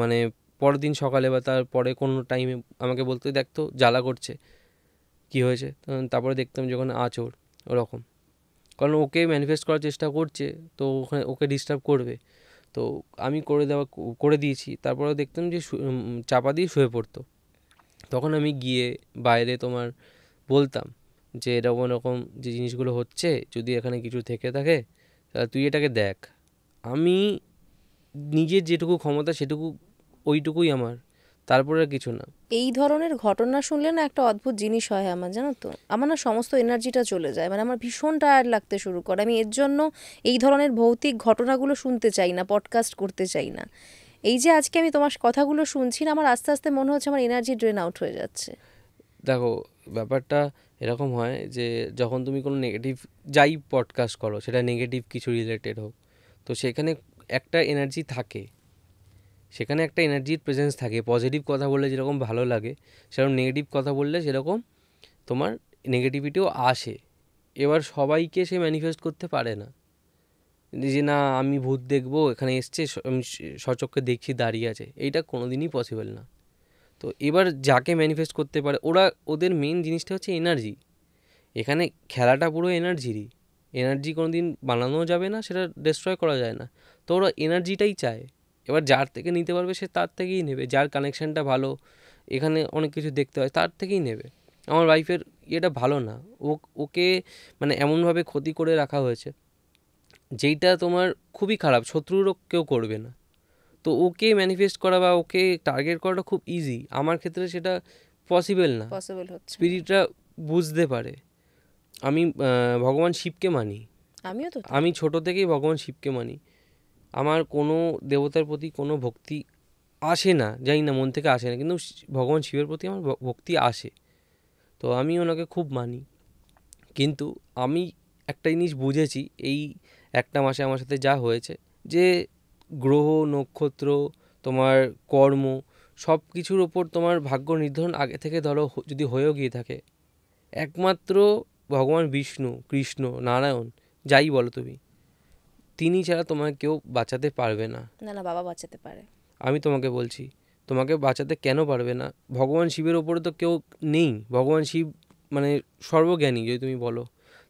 [SPEAKER 1] মানে পরের দিন সকালে বা তারপরে কোনো টাইমে আমাকে বলতে, দেখ তো জ্বালা করছে, কি হয়েছে? তারপরে দেখতাম যখন আঁচড় ওরকম, কারণ ওকে ম্যানিফেস্ট করার চেষ্টা করছে, তো ওখানে ওকে ডিস্টার্ব করবে। তো আমি করে দিয়েছি। তারপরেও দেখতাম যে চাপা দিয়ে শুয়ে পড়তো। তখন আমি গিয়ে বাইরে তোমার বলতাম যে এরকম এরকম যে জিনিসগুলো হচ্ছে, যদি এখানে কিছু থেকে থাকে তাহলে তুই এটাকে দেখ। আমি নিজের যেটুকু ক্ষমতা সেটুকু, ওইটুকুই আমার, তারপরে আর কিছু না।
[SPEAKER 2] এই ধরনের ঘটনা শুনলে না একটা অদ্ভুত জিনিস হয় আমার, জানো তো, আমার না সমস্ত এনার্জিটা চলে যায়, মানে আমার ভীষণ টায়ার্ড লাগতে শুরু করে। আমি এর জন্য এই ধরনের ভৌতিক ঘটনাগুলো শুনতে চাই না, পডকাস্ট করতে চাই না। এই যে আজকে আমি তোমার কথাগুলো শুনছি না, আমার আস্তে আস্তে মনে হচ্ছে আমার এনার্জি ড্রেন আউট হয়ে যাচ্ছে।
[SPEAKER 1] দেখো, ব্যাপারটা এরকম হয় যে যখন তুমি কোনো নেগেটিভ যাই পডকাস্ট করো, সেটা নেগেটিভ কিছু রিলেটেড হোক, তো সেখানে একটা এনার্জি থাকে, সেখানে একটা এনার্জির প্রেজেন্স থাকে। পজিটিভ কথা বললে যেরকম ভালো লাগে, সেরকম নেগেটিভ কথা বললে সেরকম তোমার নেগেটিভিটিও আসে। এবার সবাইকে সে ম্যানিফেস্ট করতে পারে না যে না আমি ভূত দেখবো, এখানে এসছে, আমি সচক্ষে দেখছি দাঁড়িয়ে আছে, এইটা কোনো দিনই পসিবল না। তো এবার যাকে ম্যানিফেস্ট করতে পারে, ওদের মেন জিনিসটা হচ্ছে এনার্জি। এখানে খেলাটা পুরো এনার্জিরই। এনার্জি কোনো দিন বানানোও যাবে না, সেটা ডিস্ট্রয় করা যায় না। তো ওরা এনার্জিটাই চায়। এবার যার থেকে নিতে পারবে সে তার থেকেই নেবে, যার কানেকশানটা ভালো, এখানে অনেক কিছু দেখতে হয়, তার থেকেই নেবে। আমার ওয়াইফের ইয়েটা ভালো না, ওকে মানে এমনভাবে ক্ষতি করে রাখা হয়েছে যেইটা তোমার খুবই খারাপ, শত্রুরও কেউ করবে না। তো ওকে ম্যানিফেস্ট করা বা ওকে টার্গেট করাটা খুব ইজি, আমার ক্ষেত্রে সেটা পসিবল না।
[SPEAKER 2] পসিবল হচ্ছে না।
[SPEAKER 1] স্পিরিটরা বুঝতে পারে। আমি ভগবান শিবকে মানি,
[SPEAKER 2] আমিও তো তাই।
[SPEAKER 1] আমি ছোট থেকেই ভগবান শিবকে মানি। আমার কোনো দেবতার প্রতি কোনো ভক্তি আসে না, জানি না মন থেকে আসে না, কিন্তু ভগবান শিবের প্রতি আমার ভক্তি আসে। তো আমি ওনাকে খুব মানি। কিন্তু আমি একটা জিনিস বুঝেছি এই একটা মাসে আমার সাথে যা হয়েছে, যে গ্রহ নক্ষত্র, তোমার কর্ম, সব কিছুর ওপর তোমার ভাগ্য নির্ধারণ আগে থেকে ধরো যদি হয়েও গিয়ে থাকে, একমাত্র ভগবান বিষ্ণু, কৃষ্ণ, নারায়ণ, যাই বলো তুমি, তিনি ছাড়া তোমাকে কেউ বাঁচাতে পারবে না।
[SPEAKER 2] না না, বাবা বাঁচাতে পারে।
[SPEAKER 1] আমি তোমাকে বলছি, তোমাকে বাঁচাতে কেন পারবে না? ভগবান শিবের ওপরে তো কেউ নেই। ভগবান শিব মানে সর্বজ্ঞানী যদি তুমি বলো,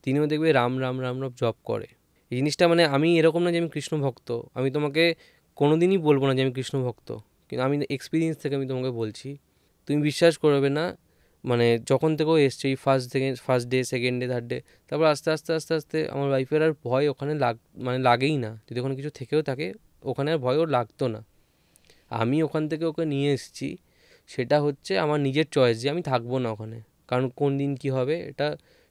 [SPEAKER 1] তিনিও দেখবে রাম রাম রাম রাম জপ করে। এই জিনিসটা মানে আমি এরকম না যে আমি কৃষ্ণ ভক্ত, আমি তোমাকে কোনো দিনই বলবো না যে আমি কৃষ্ণ ভক্ত, কিন্তু আমি এক্সপিরিয়েন্স থেকে আমি তোমাকে বলছি, তুমি বিশ্বাস করবে না। মানে যখন থেকেও এসছে, এই first day, second day, third day, তারপর আস্তে আস্তে আস্তে আস্তে আমার ওয়াইফের আর ভয় ওখানে মানে লাগেই না। যদি ওখানে কিছু থেকেও থাকে, ওখানে আর ভয় ওর লাগতো না। আমি ওখান থেকে ওকে নিয়ে এসেছি, সেটা হচ্ছে আমার নিজের চয়েস যে আমি থাকবো না ওখানে, কারণ কোন দিন কি হবে এটা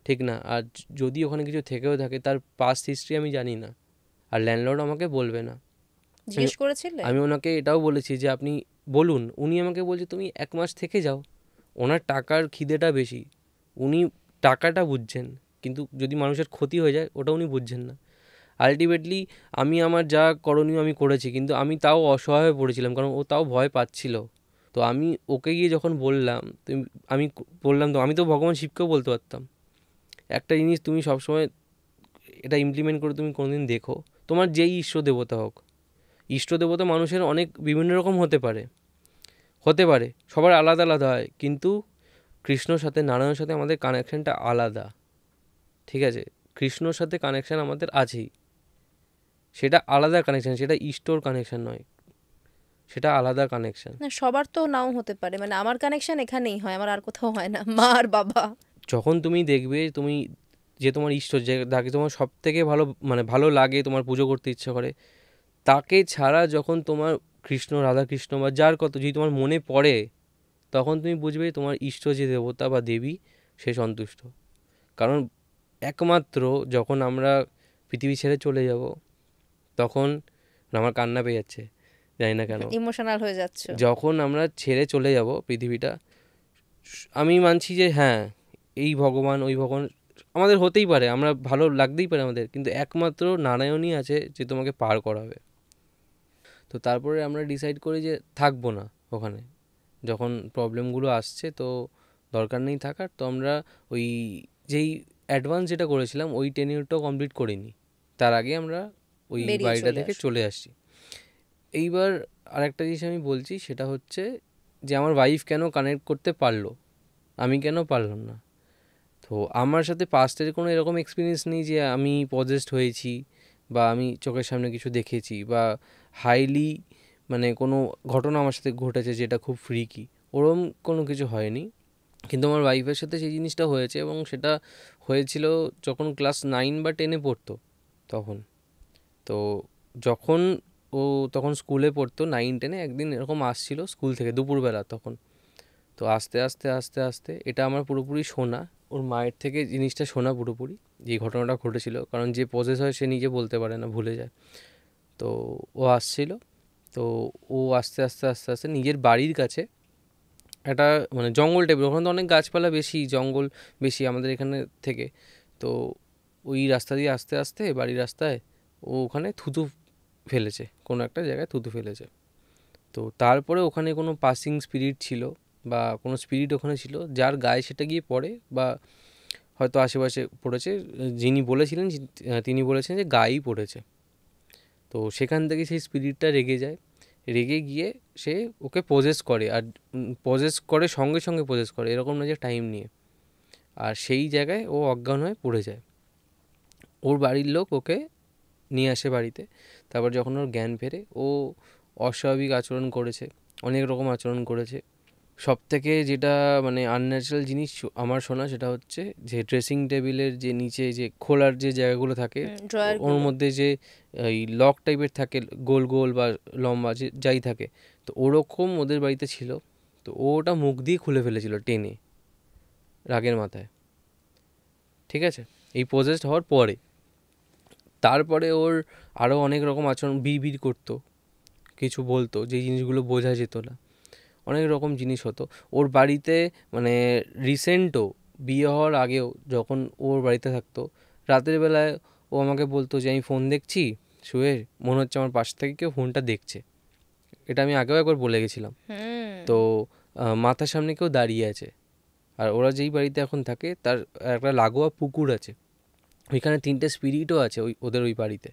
[SPEAKER 1] ঠিক না। আর যদি ওখানে কিছু থেকেও থাকে, তার পাস্ট হিস্ট্রি আমি জানি না, আর ল্যান্ডলর্ড আমাকে বলবে না।
[SPEAKER 2] জিজ্ঞেস করেছিলে?
[SPEAKER 1] আমি ওনাকে এটাও বলেছি যে আপনি বলুন। উনি আমাকে বলছে তুমি 1 মাস থেকে যাও। ওনার টাকার খিদেটা বেশি, উনি টাকাটা বুঝছেন, কিন্তু যদি মানুষের ক্ষতি হয়ে যায় ওটা উনি বুঝছেন না। আলটিমেটলি আমি আমার যা করণীয় আমি করেছি, কিন্তু আমি তাও অসহায় হয়ে পড়েছিলাম, কারণ ও তাও ভয় পাচ্ছিল। তো আমি ওকে গিয়ে যখন বললাম, আমি বললাম, তো আমি তো ভগবান শিবকেও বলতে পারতাম একটা জিনিস, তুমি সবসময় এটা ইমপ্লিমেন্ট করে তুমি কোনোদিন দেখো, তোমার যেই ইষ্ট দেবতা হোক, ইষ্ট দেবতা মানুষের অনেক বিভিন্ন রকম হতে পারে, সবার আলাদা আলাদা হয়, কিন্তু কৃষ্ণর সাথে, নারায়ণের সাথে আমাদের কানেকশানটা আলাদা। ঠিক আছে, কৃষ্ণর সাথে কানেকশান আমাদের আছেই, সেটা আলাদা কানেকশান, সেটা ইষ্টর কানেকশান নয়, সেটা আলাদা কানেকশান।
[SPEAKER 2] না, সবার তো নাও হতে পারে, মানে আমার কানেকশন এখানেই হয়, আমার আর কোথাও হয় না, মা আর বাবা।
[SPEAKER 1] যখন তুমি দেখবে তুমি যে তোমার ইষ্ট, যে যাকে তোমার সব থেকে ভালো মানে ভালো লাগে, তোমার পুজো করতে ইচ্ছা করে, তাকে ছাড়া যখন তোমার কৃষ্ণ, রাধাকৃষ্ণ বা যার কত যদি তোমার মনে পড়ে, তখন তুমি বুঝবে তোমার ইষ্ট যে দেবতা বা দেবী সে সন্তুষ্ট। কারণ একমাত্র যখন আমরা পৃথিবী ছেড়ে চলে যাব, তখন আমার কান্না পেয়ে যাচ্ছে, জানি না কেন।
[SPEAKER 2] ইমোশনাল হয়ে যাচ্ছ?
[SPEAKER 1] যখন আমরা ছেড়ে চলে যাব পৃথিবীটা, আমি মানছি যে হ্যাঁ এই ভগবান ওই ভগবান আমাদের হতেই পারে, আমরা ভালো লাগতেই পারে আমাদের, কিন্তু একমাত্র নারায়ণই আছে যে তোমাকে পার করাবে। তো তারপরে আমরা ডিসাইড করি যে থাকবো না ওখানে, যখন প্রবলেমগুলো আসছে তো দরকার নেই থাকার। তো আমরা ওই যেই অ্যাডভান্স যেটা করেছিলাম ওই টেনিউরটাও কমপ্লিট করিনি, তার আগে আমরা ওই
[SPEAKER 2] বেরিয়ে
[SPEAKER 1] বাড়িটা
[SPEAKER 2] চলে
[SPEAKER 1] থেকে
[SPEAKER 2] আসো।
[SPEAKER 1] চলে আসছি। এইবার আরেকটা জিনিস আমি বলছি, সেটা হচ্ছে যে আমার ওয়াইফ কেন কানেক্ট করতে পারলো, আমি কেন পারলাম না। তো আমার সাথে পাস্টের কোনো এরকম এক্সপিরিয়েন্স নেই যে আমি পজেসড হয়েছি বা আমি চোখের সামনে কিছু দেখেছি বা হাইলি মানে কোনো ঘটনা আমার সাথে ঘটেছে যেটা খুব ফ্রিকি, ওরম কোনো কিছু হয়নি। কিন্তু আমার ওয়াইফের সাথে সেই জিনিসটা হয়েছে, এবং সেটা হয়েছিল যখন ক্লাস 9 বা 10-এ পড়তো তখন। তো যখন ও তখন স্কুলে পড়তো 9-10-এ, একদিন এরকম আসছিল স্কুল থেকে দুপুরবেলা তখন। তো আস্তে আস্তে আস্তে আস্তে এটা আমার পুরোপুরি শোনা, ওর মায়ের থেকে জিনিসটা শোনা পুরোপুরি, যে ঘটনাটা ঘটেছিল। কারণ যে পজেস হয় সে নিজে বলতে পারে না, ভুলে যায়। তো ও আসছিল, তো ও আস্তে আস্তে আস্তে আস্তে নিজের বাড়ির কাছে একটা মানে জঙ্গল টাইপের, ওখানে তো অনেক গাছপালা বেশি, জঙ্গল বেশি আমাদের এখানে থেকে। তো ওই রাস্তা দিয়ে আস্তে আস্তে বাড়ির রাস্তায় ও ওখানে থুতু ফেলেছে, কোনো একটা জায়গায় থুতু ফেলেছে। তো তারপরে ওখানে কোনো পাসিং স্পিরিট ছিল বা কোনো স্পিরিট ওখানে ছিল, যার গায়ে সেটা গিয়ে পড়ে বা হয়তো আশেপাশে পড়েছে, যিনি বলেছিলেন তিনি বলেছেন যে গায়েই পড়েছে। তো সেখান থেকে সেই স্পিরিটটা রেগে যায়, রেগে গিয়ে সে ওকে পজেস করে, আর পজেস করে সঙ্গে সঙ্গে পজেস করে, এরকম না যে টাইম নিয়ে। আর সেই জায়গায় ও অজ্ঞান হয়ে পড়ে যায়। ওর বাড়ির লোক ওকে নিয়ে আসে বাড়িতে। তারপর যখন ওর জ্ঞান ফেরে, ও অস্বাভাবিক আচরণ করেছে, অনেক রকম আচরণ করেছে। সব থেকে যেটা মানে আনন্যাচারাল জিনিস আমার শোনা, সেটা হচ্ছে যে ড্রেসিং টেবিলের যে নিচে যে খোলার যে জায়গাগুলো থাকে, ওর
[SPEAKER 2] ড্রয়ারগুলো।
[SPEAKER 1] মধ্যে যে এই লক টাইপের থাকে, গোল গোল বা লম্বা যে যাই থাকে, তো ওরকম ওদের বাড়িতে ছিল। তো ও ওটা মুখ দিয়ে খুলে ফেলেছিল টেনে, রাগের মাথায়। ঠিক আছে, এই পজেসড হওয়ার পরে। তারপরে ওর আরও অনেক রকম আচরণ, বিড় করতো, কিছু বলতো যে জিনিসগুলো বোঝা যেত না, অনেক রকম জিনিস হতো ওর বাড়িতে। মানে রিসেন্টও, বিয়ে হওয়ার আগেও যখন ওর বাড়িতে থাকতো, রাতের বেলায় ও আমাকে বলতো যে আমি ফোন দেখছি শুয়ে, মনে হচ্ছে আমার পাশ থেকে কেউ ফোনটা দেখছে। এটা আমি আগেও একবার বলে গেছিলাম। তো মাথার সামনে কেউ দাঁড়িয়ে আছে। আর ওরা যেই বাড়িতে এখন থাকে তার একটা লাগোয়া পুকুর আছে, ওইখানে 3টে স্পিরিটও আছে ওদের ওই বাড়িতে,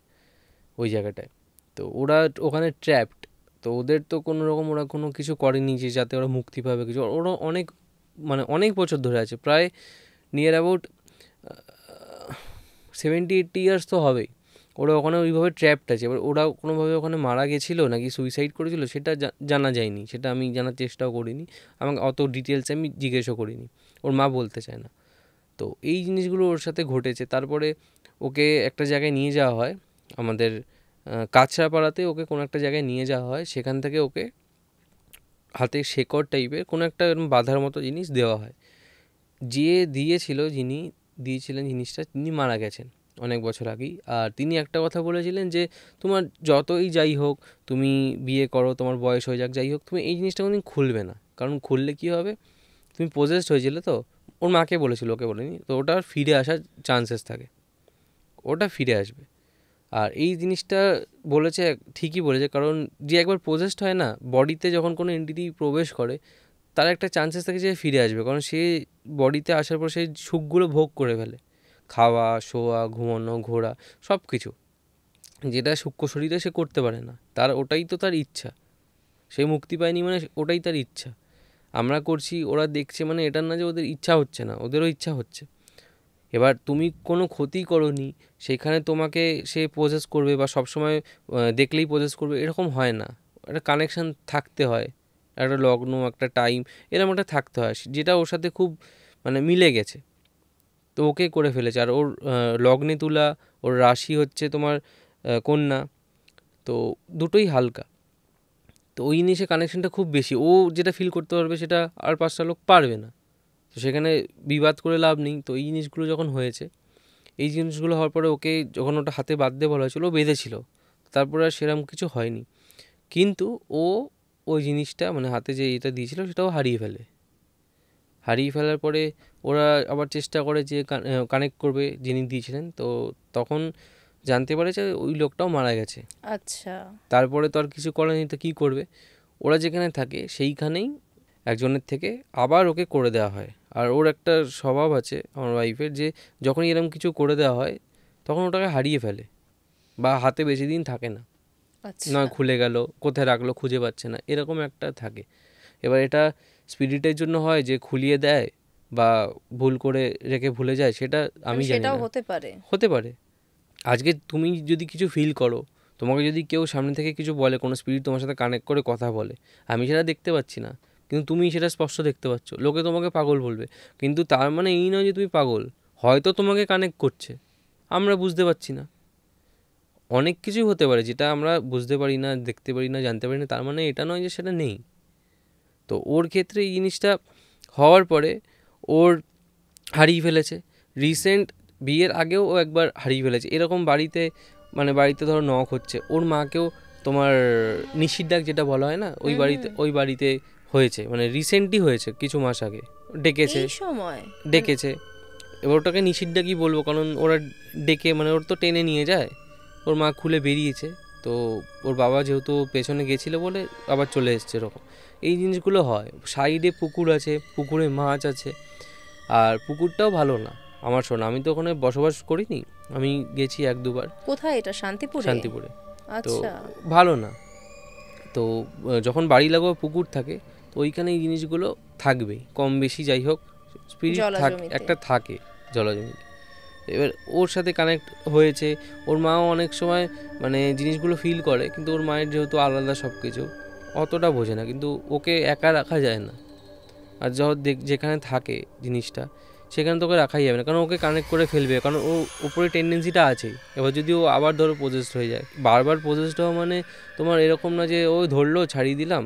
[SPEAKER 1] ওই জায়গাটায়। তো ওরা ওখানে ট্র্যাপড। তো ওদের তো কোনো রকম ওরা কোনো কিছু করেনি যে যাতে ওরা মুক্তি পাবে কিছু, ওরা অনেক মানে অনেক বছর ধরে আছে, প্রায় নিয়ার অ্যাবাউট 70-80 ইয়ার্স তো হবেই ওরা ওখানে ওইভাবে ট্র্যাপড আছে। এবার ওরা কোনোভাবে ওখানে মারা গেছিলো নাকি সুইসাইড করেছিল সেটা জানা যায়নি, সেটা আমি জানার চেষ্টাও করিনি, আমাকে অত ডিটেলসে আমি জিজ্ঞেসও করিনি, ওর মা বলতে চায় না। তো এই জিনিসগুলো ওর সাথে ঘটেছে। তারপরে ওকে একটা জায়গায় নিয়ে যাওয়া হয়, আমাদের কাছড়াপাড়াতে ওকে কোনো একটা জায়গায় নিয়ে যাওয়া হয়। সেখান থেকে ওকে হাতে শেকড় টাইপের কোনো একটা এরকম বাঁধার মতো জিনিস দেওয়া হয়। যে দিয়েছিল, যিনি দিয়েছিলেন জিনিসটা, তিনি মারা গেছেন অনেক বছর আগেই। আর তিনি একটা কথা বলেছিলেন যে তোমার যতই যাই হোক, তুমি বিয়ে করো, তোমার বয়স হয়ে যাক, যাই হোক, তুমি এই জিনিসটা কোনোদিন খুলবে না। কারণ খুললে কী হবে, তুমি পজেসড হয়েছিলে তো, ওর মাকে বলেছিল, ওকে বলেনি, তো ওটা ফিরে আসার চান্সেস থাকে, ওটা ফিরে আসবে। আর এই জিনিসটা বলেছে, ঠিকই বলেছে, কারণ যে একবার পজেসড হয় না, বডিতে যখন কোনো এন্টিটি প্রবেশ করে, তার একটা চান্সেস থাকে যে ফিরে আসবে, কারণ সে বডিতে আসার পর সেই সুখগুলো ভোগ করে ফেলে, খাওয়া, শোয়া, ঘুমানো, ঘোরা, সব কিছু, যেটা সূক্ষ্ম শরীরে সে করতে পারে না। তার ওটাই তো তার ইচ্ছা, সে মুক্তি পায়নি মানে ওটাই তার ইচ্ছা। আমরা করছি, ওরা দেখছে, মানে এটার না যে ওদের ইচ্ছা হচ্ছে না, ওদেরও ইচ্ছা হচ্ছে। এবার তুমি কোনো ক্ষতি করোনি, সেখানে তোমাকে সে প্রসেস করবে বা সবসময় দেখলেই প্রসেস করবে, এরকম হয় না। একটা কানেকশান থাকতে হয়, একটা লগ্ন, একটা টাইম, এরকম একটা থাকতে হয়, যেটা ওর সাথে খুব মানে মিলে গেছে। তো ওকে করে ফেলেছে। আর ওর লগ্নে তুলা, ওর রাশি হচ্ছে তোমার কন্যা, তো দুটোই হালকা। তো ওই জিনিসে কানেকশানটা খুব বেশি, ও যেটা ফিল করতে পারবে সেটা আর 5টা লোক পারবে না। তো সেখানে বিবাদ করে লাভ নেই। তো এই জিনিসগুলো যখন হয়েছে, এই জিনিসগুলো হওয়ার পরে ওকে যখন ওটা হাতে বাঁধতে বলা হয়েছিল, ও বেঁধেছিল। তারপরে আর সেরকম কিছু হয়নি, কিন্তু ও ওই জিনিসটা মানে হাতে যে এটা দিয়েছিল সেটাও হারিয়ে ফেলে। হারিয়ে ফেলার পরে ওরা আবার চেষ্টা করে যে কানেক্ট করবে যিনি দিয়েছিলেন, তো তখন জানতে পারে যে ওই লোকটাও মারা গেছে।
[SPEAKER 2] আচ্ছা।
[SPEAKER 1] তারপরে তো আর কিছু করার নেই, তো কী করবে, ওরা যেখানে থাকে সেইখানেই একজনের থেকে আবার ওকে করে দেওয়া হয়। আর ওর একটা স্বভাব আছে আমার ওয়াইফের, যে যখনই এরকম কিছু করে দেওয়া হয় তখন ওটাকে হারিয়ে ফেলে বা হাতে বেশি দিন থাকে না,
[SPEAKER 2] আচ্ছা।
[SPEAKER 1] নয় খুলে গেল, কোথায় রাখলো খুঁজে পাচ্ছে না, এরকম একটা থাকে। এবার এটা স্পিরিটের জন্য হয় যে খুলিয়ে দেয় বা ভুল করে রেখে ভুলে যায়, সেটা আমি জানি
[SPEAKER 2] সেটাও
[SPEAKER 1] না।
[SPEAKER 2] হতে পারে।
[SPEAKER 1] হতে পারে। আজকে তুমি যদি কিছু ফিল করো, তোমাকে যদি কেউ সামনে থেকে কিছু বলে, কোনো স্পিরিট তোমার সাথে কানেক্ট করে কথা বলে, আমি সেটা দেখতে পাচ্ছি না, কিন্তু তুমি সেটা স্পষ্ট দেখতে পাচ্ছ, লোকে তোমাকে পাগল বলবে, কিন্তু তার মানে এই নয় যে তুমি পাগল, হয়তো তোমাকে কানেক্ট করছে, আমরা বুঝতে পারছি না। অনেক কিছুই হতে পারে যেটা আমরা বুঝতে পারি না, দেখতে পারি না, জানতে পারি না, তার মানে এটা নয় যে সেটা নেই। তো ওর ক্ষেত্রে এই জিনিসটা হওয়ার পরে ওর হারিয়ে ফেলেছে। রিসেন্ট বিয়ের আগেও ও একবার হারিয়ে ফেলেছে এরকম বাড়িতে, মানে বাড়িতে ধরো নখ হচ্ছে, ওর মাকেও তোমার নিশির ডাক যেটা বলা হয় না, ওই বাড়িতে হয়েছে, মানে রিসেন্টলি হয়েছে, কিছু মাস আগে ডেকেছে।
[SPEAKER 2] এই সময়
[SPEAKER 1] ডেকেছে, এবার ওটাকে নিশির ডাকই বলবো, কারণ ওরা ডেকে মানে ওর তো টেনে নিয়ে যায়, ওর মা খুলে বেরিয়েছে, তো ওর বাবা যেহেতু পেছনে গেছিলো বলে আবার চলে এসছে, এরকম এই জিনিসগুলো হয়। সাইডে পুকুর আছে, পুকুরে মাছ আছে, আর পুকুরটাও ভালো না আমার শোনা, আমি তো ওখানে বসবাস করিনি, আমি গেছি 1-2 বার।
[SPEAKER 2] কোথায় এটা? শান্তিপুরে?
[SPEAKER 1] শান্তিপুরে। তো
[SPEAKER 2] আচ্ছা।
[SPEAKER 1] ভালো না। তো যখন বাড়ি লাগোয়া পুকুর থাকে, তো ওইখানে এই জিনিসগুলো থাকবেই, কম বেশি যাই হোক, স্পিরিট
[SPEAKER 2] জলাজমিতে।
[SPEAKER 1] একটা থাকে জলজমিতে। এবার ওর সাথে কানেক্ট হয়েছে, ওর মাও অনেক সময় মানে জিনিসগুলো ফিল করে, কিন্তু ওর মায়ের যেহেতু আলাদা সব কিছু, অতটা বোঝে না, কিন্তু ওকে একা রাখা যায় না। আর যখন যেখানে থাকে জিনিসটা, সেখানে তোকে রাখাই যাবে না, কারণ ওকে কানেক্ট করে ফেলবে, কারণ ও উপরে টেন্ডেন্সিটা আছেই। এবার যদি ও আবার ধরো পজেসড হয়ে যায়, বারবার পজেসড হওয়া মানে তোমার এরকম না যে ও ধরলো ছাড়িয়ে দিলাম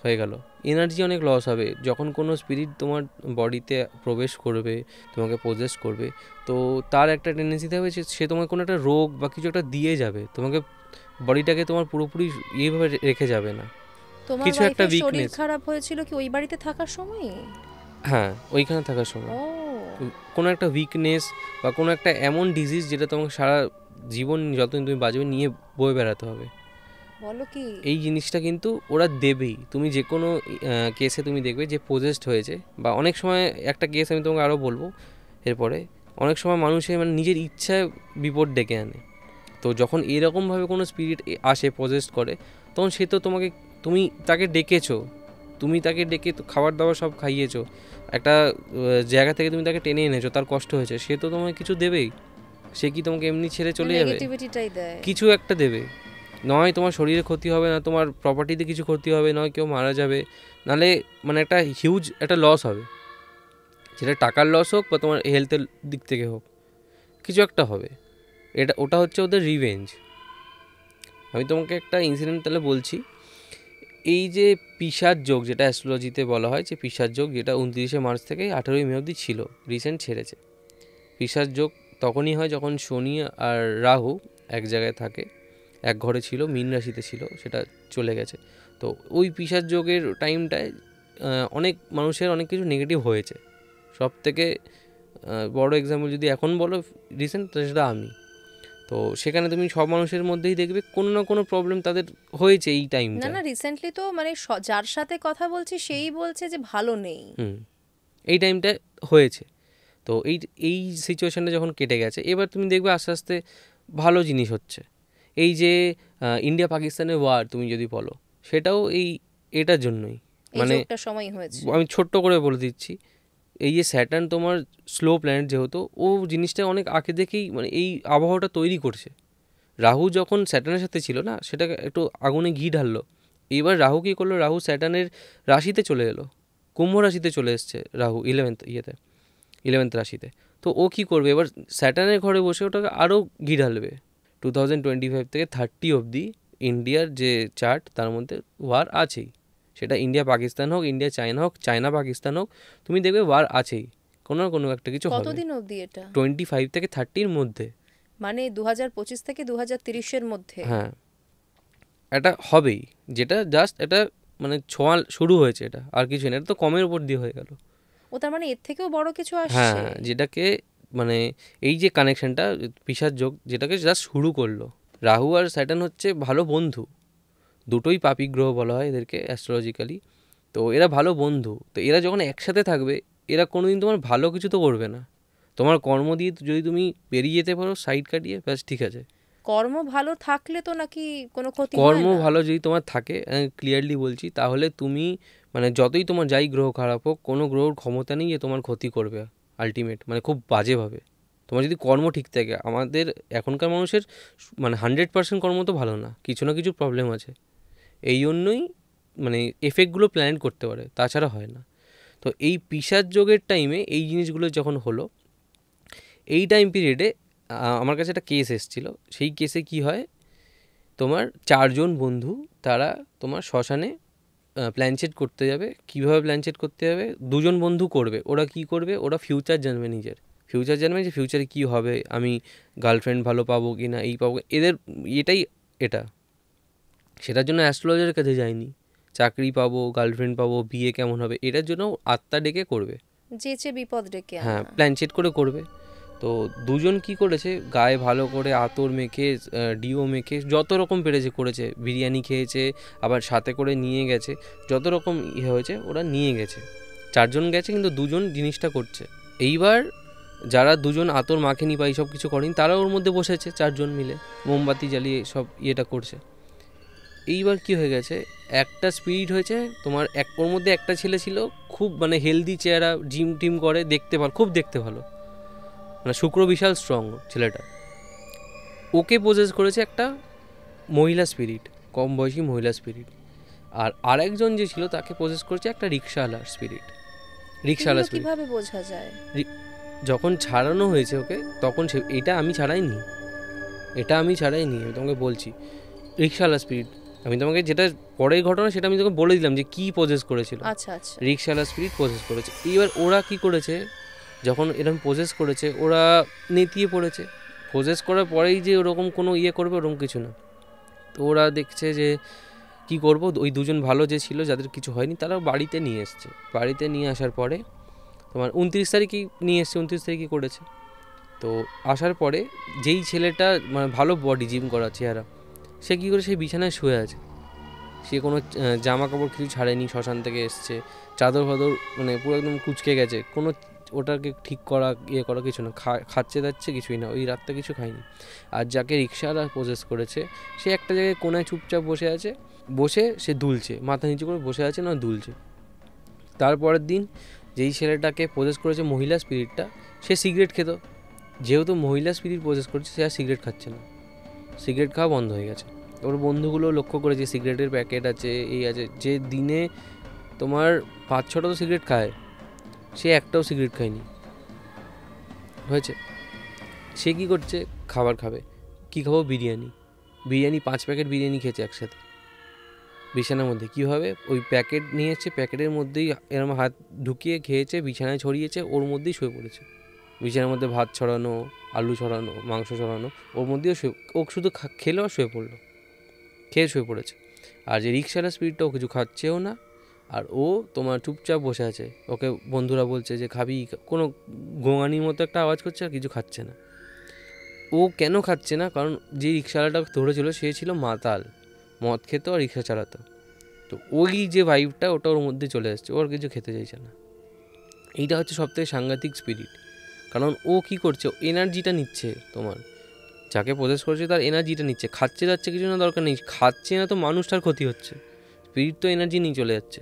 [SPEAKER 1] হয়ে গেল, এনার্জি অনেক লস হবে। যখন কোনো স্পিরিট তোমার বডিতে প্রবেশ করবে, তোমাকে পজেস করবে, তো তার একটা টেন্ডেন্সি থাকবে সে তোমাকে কোনো একটা রোগ বা কিছু একটা দিয়ে যাবে, তোমাকে বডিটাকে তোমার পুরোপুরি ইয়েভাবে রেখে যাবে না,
[SPEAKER 2] তোমার
[SPEAKER 1] কিছু একটা
[SPEAKER 2] ওয়াইফের শরীর
[SPEAKER 1] উইকনেস।
[SPEAKER 2] খারাপ হয়েছিল কি ওই বাড়িতে থাকার সময়?
[SPEAKER 1] হ্যাঁ, ওইখানে থাকার সময়
[SPEAKER 2] ও
[SPEAKER 1] কোনো একটা উইকনেস বা কোনো একটা এমন ডিজিজ যেটা তোমাকে সারা জীবন যতদিন তুমি বাঁচবে নিয়ে বয়ে বেড়াতে হবে,
[SPEAKER 2] বলো কি?
[SPEAKER 1] এই জিনিসটা কিন্তু ওরা দেবেই। তুমি যে কোনো কেসে তুমি দেখবে যে পজেসড হয়েছে, বা অনেক সময় একটা কেস আমি তোমাকে আরও বলবো এরপরে, অনেক সময় মানুষের মানে নিজের ইচ্ছায় বিপদ ডেকে আনে। তো যখন এরকমভাবে কোনো স্পিরিট আসে, পজেসড করে, তখন সে তো তোমাকে, তুমি তাকে ডেকেছো, তুমি তাকে ডেকে খাবার দাবার সব খাইয়েছো, একটা জায়গা থেকে তুমি তাকে টেনে এনেছো, তার কষ্ট হয়েছে, সে তো তোমাকে কিছু দেবেই। সে কি তোমাকে এমনি ছেড়ে চলে যাবে?
[SPEAKER 2] নেগেটিভিটিটাই দেয়।
[SPEAKER 1] কিছু একটা দেবে, নয় তোমার শরীরে ক্ষতি হবে, না তোমার প্রপার্টিতে কিছু ক্ষতি হবে, নয় কেউ মারা যাবে, নাহলে মানে একটা হিউজ একটা লস হবে, সেটা টাকার লস হোক বা তোমার হেলথের দিক থেকে হোক, কিছু একটা হবে। ওটা হচ্ছে ওদের রিভেঞ্জ। আমি তোমাকে একটা ইনসিডেন্ট তাহলে বলছি। এই যে পিশাচ যোগ, যেটা অ্যাস্ট্রোলজিতে বলা হয় যে পিশাচ যোগ, যেটা 29শে মার্চ থেকে 18ই মে অবধি ছিল, রিসেন্ট ছেড়েছে। পিশাচ যোগ তখনই হয় যখন শনি আর রাহু এক জায়গায় থাকে, এক ঘরে ছিল, মীন রাশিতে ছিল, সেটা চলে গেছে। তো ওই পিশাচ যোগের টাইমটায় অনেক মানুষের অনেক কিছু নেগেটিভ হয়েছে। সব থেকে বড় এক্সাম্পল যদি এখন বলো রিসেন্ট, সেটা আমি। তো সেখানে তুমি সব মানুষের মধ্যেই দেখবে কোনো না কোনো প্রবলেম তাদের হয়েছে এই টাইমটা।
[SPEAKER 2] না রিসেন্টলি তো মানে যার সাথে কথা বলছি সেই বলছে যে ভালো নেই।
[SPEAKER 1] এই টাইমটা হয়েছে। তো এই সিচুয়েশানটা যখন কেটে গেছে, এবার তুমি দেখবে আস্তে আস্তে ভালো জিনিস হচ্ছে। এই যে ইন্ডিয়া পাকিস্তানের ওয়ার তুমি যদি বলো, সেটাও এটার জন্যই, মানে
[SPEAKER 2] সময় হয়েছে।
[SPEAKER 1] আমি ছোট্ট করে বলে দিচ্ছি, এই যে স্যাটার্ন তোমার স্লো প্ল্যানেট যেহেতু, ও জিনিসটা অনেক আগে দেখেই মানে এই আবহাওয়াটা তৈরি করছে। রাহু যখন স্যাটার্নের সাথে ছিল না, সেটাকে একটু আগুনে ঘি ঢাললো। এবার রাহু কী করলো, রাহু স্যাটার্নের রাশিতে চলে এলো, কুম্ভ রাশিতে চলে এসছে রাহু 11th রাশিতে। তো ও কী করবে, এবার স্যাটার্নের ঘরে বসে ওটাকে আরও ঘি ঢালবে। 2025 থেকে 30 অবধি ইন্ডিয়ার যে চার্ট, তার মধ্যে ওয়ার আছেই, সেটা ইন্ডিয়া পাকিস্তান হোক, ইন্ডিয়া চায়না হোক, চায়না পাকিস্তান হোক, তুমি দেখবে ওয়ার আছেই, কোনো না কোনো একটা কিছু হবে।
[SPEAKER 2] কতদিন অবধি এটা?
[SPEAKER 1] 25 থেকে 30-র মধ্যে,
[SPEAKER 2] মানে 2025 থেকে 2030-এর মধ্যে।
[SPEAKER 1] হ্যাঁ, এটা হবেই, যেটা জাস্ট এটা মানে ছোঁয়া শুরু হয়েছে, এটা আর কিছু না, এটা তো কমের উপর দিয়ে হয়ে গেল।
[SPEAKER 2] ও তার মানে এর থেকেও বড় কিছু আসছে।
[SPEAKER 1] হ্যাঁ, যেটাকে মানে এই যে কানেকশনটা পিশাচ যোগ যেটাকে জাস্ট শুরু করলো। রাহু আর স্যাটার্ন হচ্ছে ভালো বন্ধু, দুটোই পাপী গ্রহ বলা হয় এদেরকে অ্যাস্ট্রোলজিক্যালি। তো এরা ভালো বন্ধু, তো এরা যখন একসাথে থাকবে এরা কোনোদিন তোমার ভালো কিছু তো করবে না। তোমার কর্ম দিয়ে যদি তুমি বেরিয়ে যেতে পারো সাইড কাটিয়ে, ব্যাস ঠিক আছে।
[SPEAKER 2] কর্ম ভালো থাকলে তো নাকি কোনো ক্ষতি হয়
[SPEAKER 1] কর্ম
[SPEAKER 2] না?
[SPEAKER 1] ভালো যদি তোমার থাকে, ক্লিয়ারলি বলছি, তাহলে তুমি মানে যতই তোমার যাই গ্রহ খারাপ হোক, কোনো গ্রহর ক্ষমতা নেই যে তোমার ক্ষতি করবে আলটিমেট, মানে খুব বাজেভাবে। তোমার যদি কর্ম ঠিক থাকে, আমাদের এখনকার মানুষের মানে 100% কর্ম তো ভালো না, কিছু না কিছু প্রবলেম আছে। এই জন্যই মানে এফেক্টগুলো প্ল্যান করতে পারে, তাছাড়া হয় না। তো এই পিশাচ যোগের টাইমে এই জিনিসগুলো যখন হলো, এই টাইম পিরিয়ডে আমার কাছে একটা কেস এসেছিলো। সেই কেসে কি হয়, তোমার 4 জন বন্ধু তারা তোমার শ্মশানে প্ল্যানচেট করতে যাবে। কীভাবে প্ল্যানচেট করতে যাবে, 2 জন বন্ধু করবে। ওরা কি করবে, ওরা ফিউচার জানবে, নিজের ফিউচার জানবে যে ফিউচারে কী হবে, আমি গার্লফ্রেন্ড ভালো পাবো কি না, এই পাবো, এদের এটাই এটা। সেটার জন্য অ্যাস্ট্রোলজারের কাছে যায়নি, চাকরি পাবো, গার্লফ্রেন্ড পাবো, বিয়ে কেমন হবে, এটার জন্য আত্মা ডেকে করবে।
[SPEAKER 2] যেচে বিপদ ডেকে
[SPEAKER 1] হ্যাঁ,
[SPEAKER 2] আনা।
[SPEAKER 1] প্ল্যানচেট করে করবে। তো 2 জন কী করেছে, গায়ে ভালো করে আতর মেখে, ডিও মেখে, যত রকম পেরেছে করেছে। বিরিয়ানি খেয়েছে, আবার সাথে করে নিয়ে গেছে, যত রকম ইয়ে হয়েছে ওরা নিয়ে গেছে। 4 জন গেছে, কিন্তু 2 জন জিনিসটা করছে। এইবার যারা 2 জন আতর মাখেনি বা এইসব কিছু করেনি, তারা ওর মধ্যে বসেছে 4 জন মিলে মোমবাতি জ্বালিয়ে সব ইয়েটা করছে। এইবার কি হয়ে গেছে, একটা স্পিরিট হয়েছে তোমার, ওর মধ্যে একটা ছেলে ছিল খুব মানে হেলদি চেহারা, জিম টিম করে, দেখতে ভালো, খুব দেখতে ভালো, মানে শুক্র বিশাল স্ট্রং ছেলেটা। ওকে পোজেস করেছে একটা মহিলা স্পিরিট, কম বয়সী মহিলা স্পিরিট। আর আরেকজন যে ছিল তাকে পোজেস করেছে একটা রিক্সাওয়ালার স্পিরিট, রিক্সাওয়ালা
[SPEAKER 2] এগুলো
[SPEAKER 1] স্পিরিট।
[SPEAKER 2] কিভাবে বোঝা যায়?
[SPEAKER 1] যখন ছাড়ানো হয়েছে ওকে, তখন এটা আমি ছাড়াইনি, আমি তোমাকে বলছি। রিক্সাওয়ালা স্পিরিট, আমি তোমাকে যেটা পরের ঘটনা সেটা আমি তোকে বলে দিলাম যে কী পোজেস করেছিল।
[SPEAKER 2] আচ্ছা আচ্ছা।
[SPEAKER 1] রিক্সাওয়ালা স্পিরিট পোজেস করেছে। এইবার ওরা কি করেছে, যখন এরকম পোজেস করেছে ওরা নেতিয়ে পড়েছে। পোজেস করার পরেই যে ওরকম কোনো ইয়ে করবে, ওরকম কিছু না। তো ওরা দেখছে যে কি করব, ওই 2 জন ভালো যে ছিল যাদের কিছু হয়নি তারা বাড়িতে নিয়ে এসছে। বাড়িতে নিয়ে আসার পরে তোমার 29 তারিখেই নিয়ে এসছে, 29 তারিখই করেছে। তো আসার পরে যেই ছেলেটা মানে ভালো বডি, জিম করা চেহারা, সে কী করে, সেই বিছানায় শুয়ে আছে। সে কোনো জামা কাপড় কিছু ছাড়েনি, শ্মশান থেকে এসছে, চাদর ফাদর মানে পুরো একদম কুঁচকে গেছে, কোনো ওটাকে ঠিক করা ইয়ে করা কিছু না, খাচ্ছে দাচ্ছে কিছুই না, ওই রাতটা কিছু খায়নি। আর যাকে রিক্সাওয়ালা প্রসেস করেছে, সে একটা জায়গায় কোনায় চুপচাপ বসে আছে, বসে সে দুলছে, মাথা নিচু করে বসে আছে, না দুলছে। তারপরের দিন যেই ছেলেটাকে প্রসেস করেছে মহিলা স্পিরিটটা, সে সিগারেট খেত। যেহেতু মহিলা স্পিরিট প্রসেস করছে, সে আর সিগারেট খাচ্ছে না, সিগারেট খাওয়া বন্ধ হয়ে গেছে। ওর বন্ধুগুলো লক্ষ্য করেছে সিগারেটের প্যাকেট আছে, এই আছে, যে দিনে তোমার 5-6টা তো সিগারেট খায়, সে একটাও সিগারেট খায়নি। হয়েছে, সে কী করছে, খাবার খাবে, কী খাবো, বিরিয়ানি। 5 প্যাকেট বিরিয়ানি খেয়েছে একসাথে বিছানার মধ্যে। কীভাবে, ওই প্যাকেট নিয়ে এসছে, প্যাকেটের মধ্যেই এরম হাত ঢুকিয়ে খেয়েছে, বিছানায় ছড়িয়েছে, ওর মধ্যেই শুয়ে পড়েছে। বিছানার মধ্যে ভাত ছড়ানো, আলু ছড়ানো, মাংস ছড়ানো, ওর মধ্যেও ও শুধু খেলো আর শুয়ে পড়লো, খেয়ে শুয়ে পড়েছে। আর যে রিক্সাওয়ালা স্পিরিটটাও কিছু খাচ্ছেও না, আর ও তোমার চুপচাপ বসে আছে। ওকে বন্ধুরা বলছে যে খাবি, কোনো গোঙানির মতো একটা আওয়াজ করছে, আর কিছু খাচ্ছে না। ও কেন খাচ্ছে না, কারণ যে রিক্সাওয়ালাটা ধরেছিল সে ছিল মাতাল, মদ খেত আর রিক্সা চালাতো। তো ওই যে ভাইবটা ওটা ওর মধ্যে চলে আসছে, ওর কিছু খেতে চাইছে না। এইটা হচ্ছে সবথেকে সাংঘাতিক স্পিরিট, কারণ ও কি করছে, এনার্জিটা নিচ্ছে তোমার, যাকে প্রসেস করেছে তার এনার্জিটা নিচ্ছে। খাচ্ছে যাচ্ছে কিছু না, দরকার নেই, খাচ্ছে না তো মানুষটার ক্ষতি হচ্ছে, স্পিরিট তো এনার্জি নিয়ে চলে যাচ্ছে।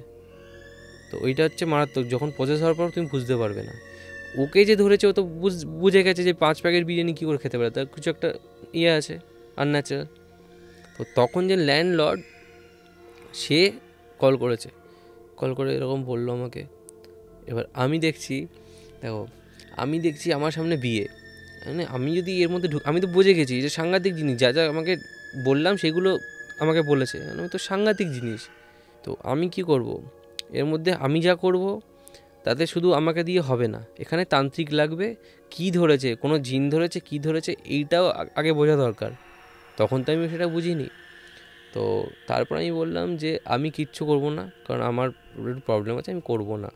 [SPEAKER 1] তো ওইটা হচ্ছে মারাত্মক। যখন প্রসেস হওয়ার পর তুমি বুঝতে পারবে না। ওকে যে ধরেছে ও তো বুঝে গেছে যে 5 প্যাকেট বিরিয়ানি কী করে খেতে পারে, তার কিছু একটা ইয়ে আছে, আনন্যাচারাল। তো তখন যে ল্যান্ডলর্ড, সে কল করে এরকম বললো আমাকে। এবার আমি দেখছি, দেখো আমি দেখছি আমার সামনে বিয়ে, মানে আমি যদি এর মধ্যে আমি তো বুঝে গেছি যে সাংঘাতিক জিনিস, যা যা আমাকে বললাম সেগুলো আমাকে বলেছে, আমি তো সাংঘাতিক জিনিস। তো আমি কি করব, এর মধ্যে আমি যা করব তাতে শুধু আমাকে দিয়ে হবে না, এখানে তান্ত্রিক লাগবে। কি ধরেছে, কোনো জিন ধরেছে, কি ধরেছে, এইটাও আগে বোঝা দরকার। তখন তো আমি সেটা বুঝিনি। তো তারপর আমি বললাম যে আমি কিচ্ছু করব না, কারণ আমার প্রবলেম আছে, আমি করব না।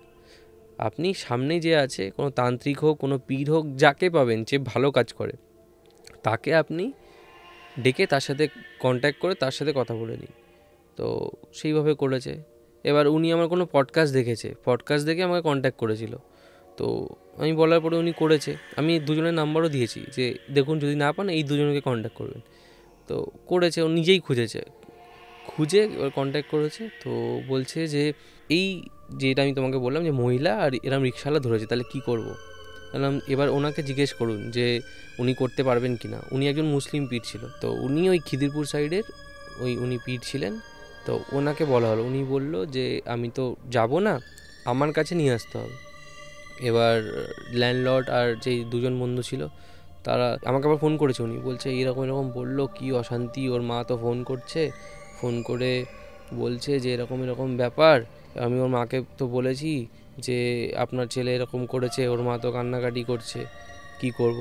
[SPEAKER 1] আপনি সামনে যে আছে কোনো তান্ত্রিক হোক, কোনো পীর হোক, যাকে পাবেন যে ভালো কাজ করে, তাকে আপনি ডেকে তার সাথে কন্ট্যাক্ট করে তার সাথে কথা বলে নিন। তো সেইভাবে করেছে। এবার উনি আমার কোনো পডকাস্ট দেখে আমাকে কন্ট্যাক্ট করেছিল। তো আমি বলার পরে উনি করেছে। আমি দুজনের নাম্বারও দিয়েছি যে দেখুন যদি না পান এই দুজনকে কন্ট্যাক্ট করবেন। তো করেছে, ও নিজেই খুঁজে এবার কন্ট্যাক্ট করেছে। তো বলছে যে এই যেটা আমি তোমাকে বললাম যে মহিলা আর এরম রিক্সাওয়ালা ধরেছে, তাহলে কী করবো? বললাম এবার ওনাকে জিজ্ঞেস করুন যে উনি করতে পারবেন কি না। উনি একজন মুসলিম পীর ছিল, তো উনি ওই খিদিরপুর সাইডের উনি পীর ছিলেন। তো ওনাকে বলা হলো, উনি বলল যে আমি তো যাব না, আমার কাছে নিয়ে আসতে হবে। এবার ল্যান্ডলর্ড আর যেই দুজন বন্ধু ছিল তারা আমাকে আবার ফোন করেছে। উনি বলছে এরকম বললো, কি অশান্তি, ওর মা তো ফোন করে বলছে যে এরকম ব্যাপার। আমি ওর মাকে তো বলেছি যে আপনার ছেলে এরকম করেছে, ওর মা তো কান্নাকাটি করছে, কি করব?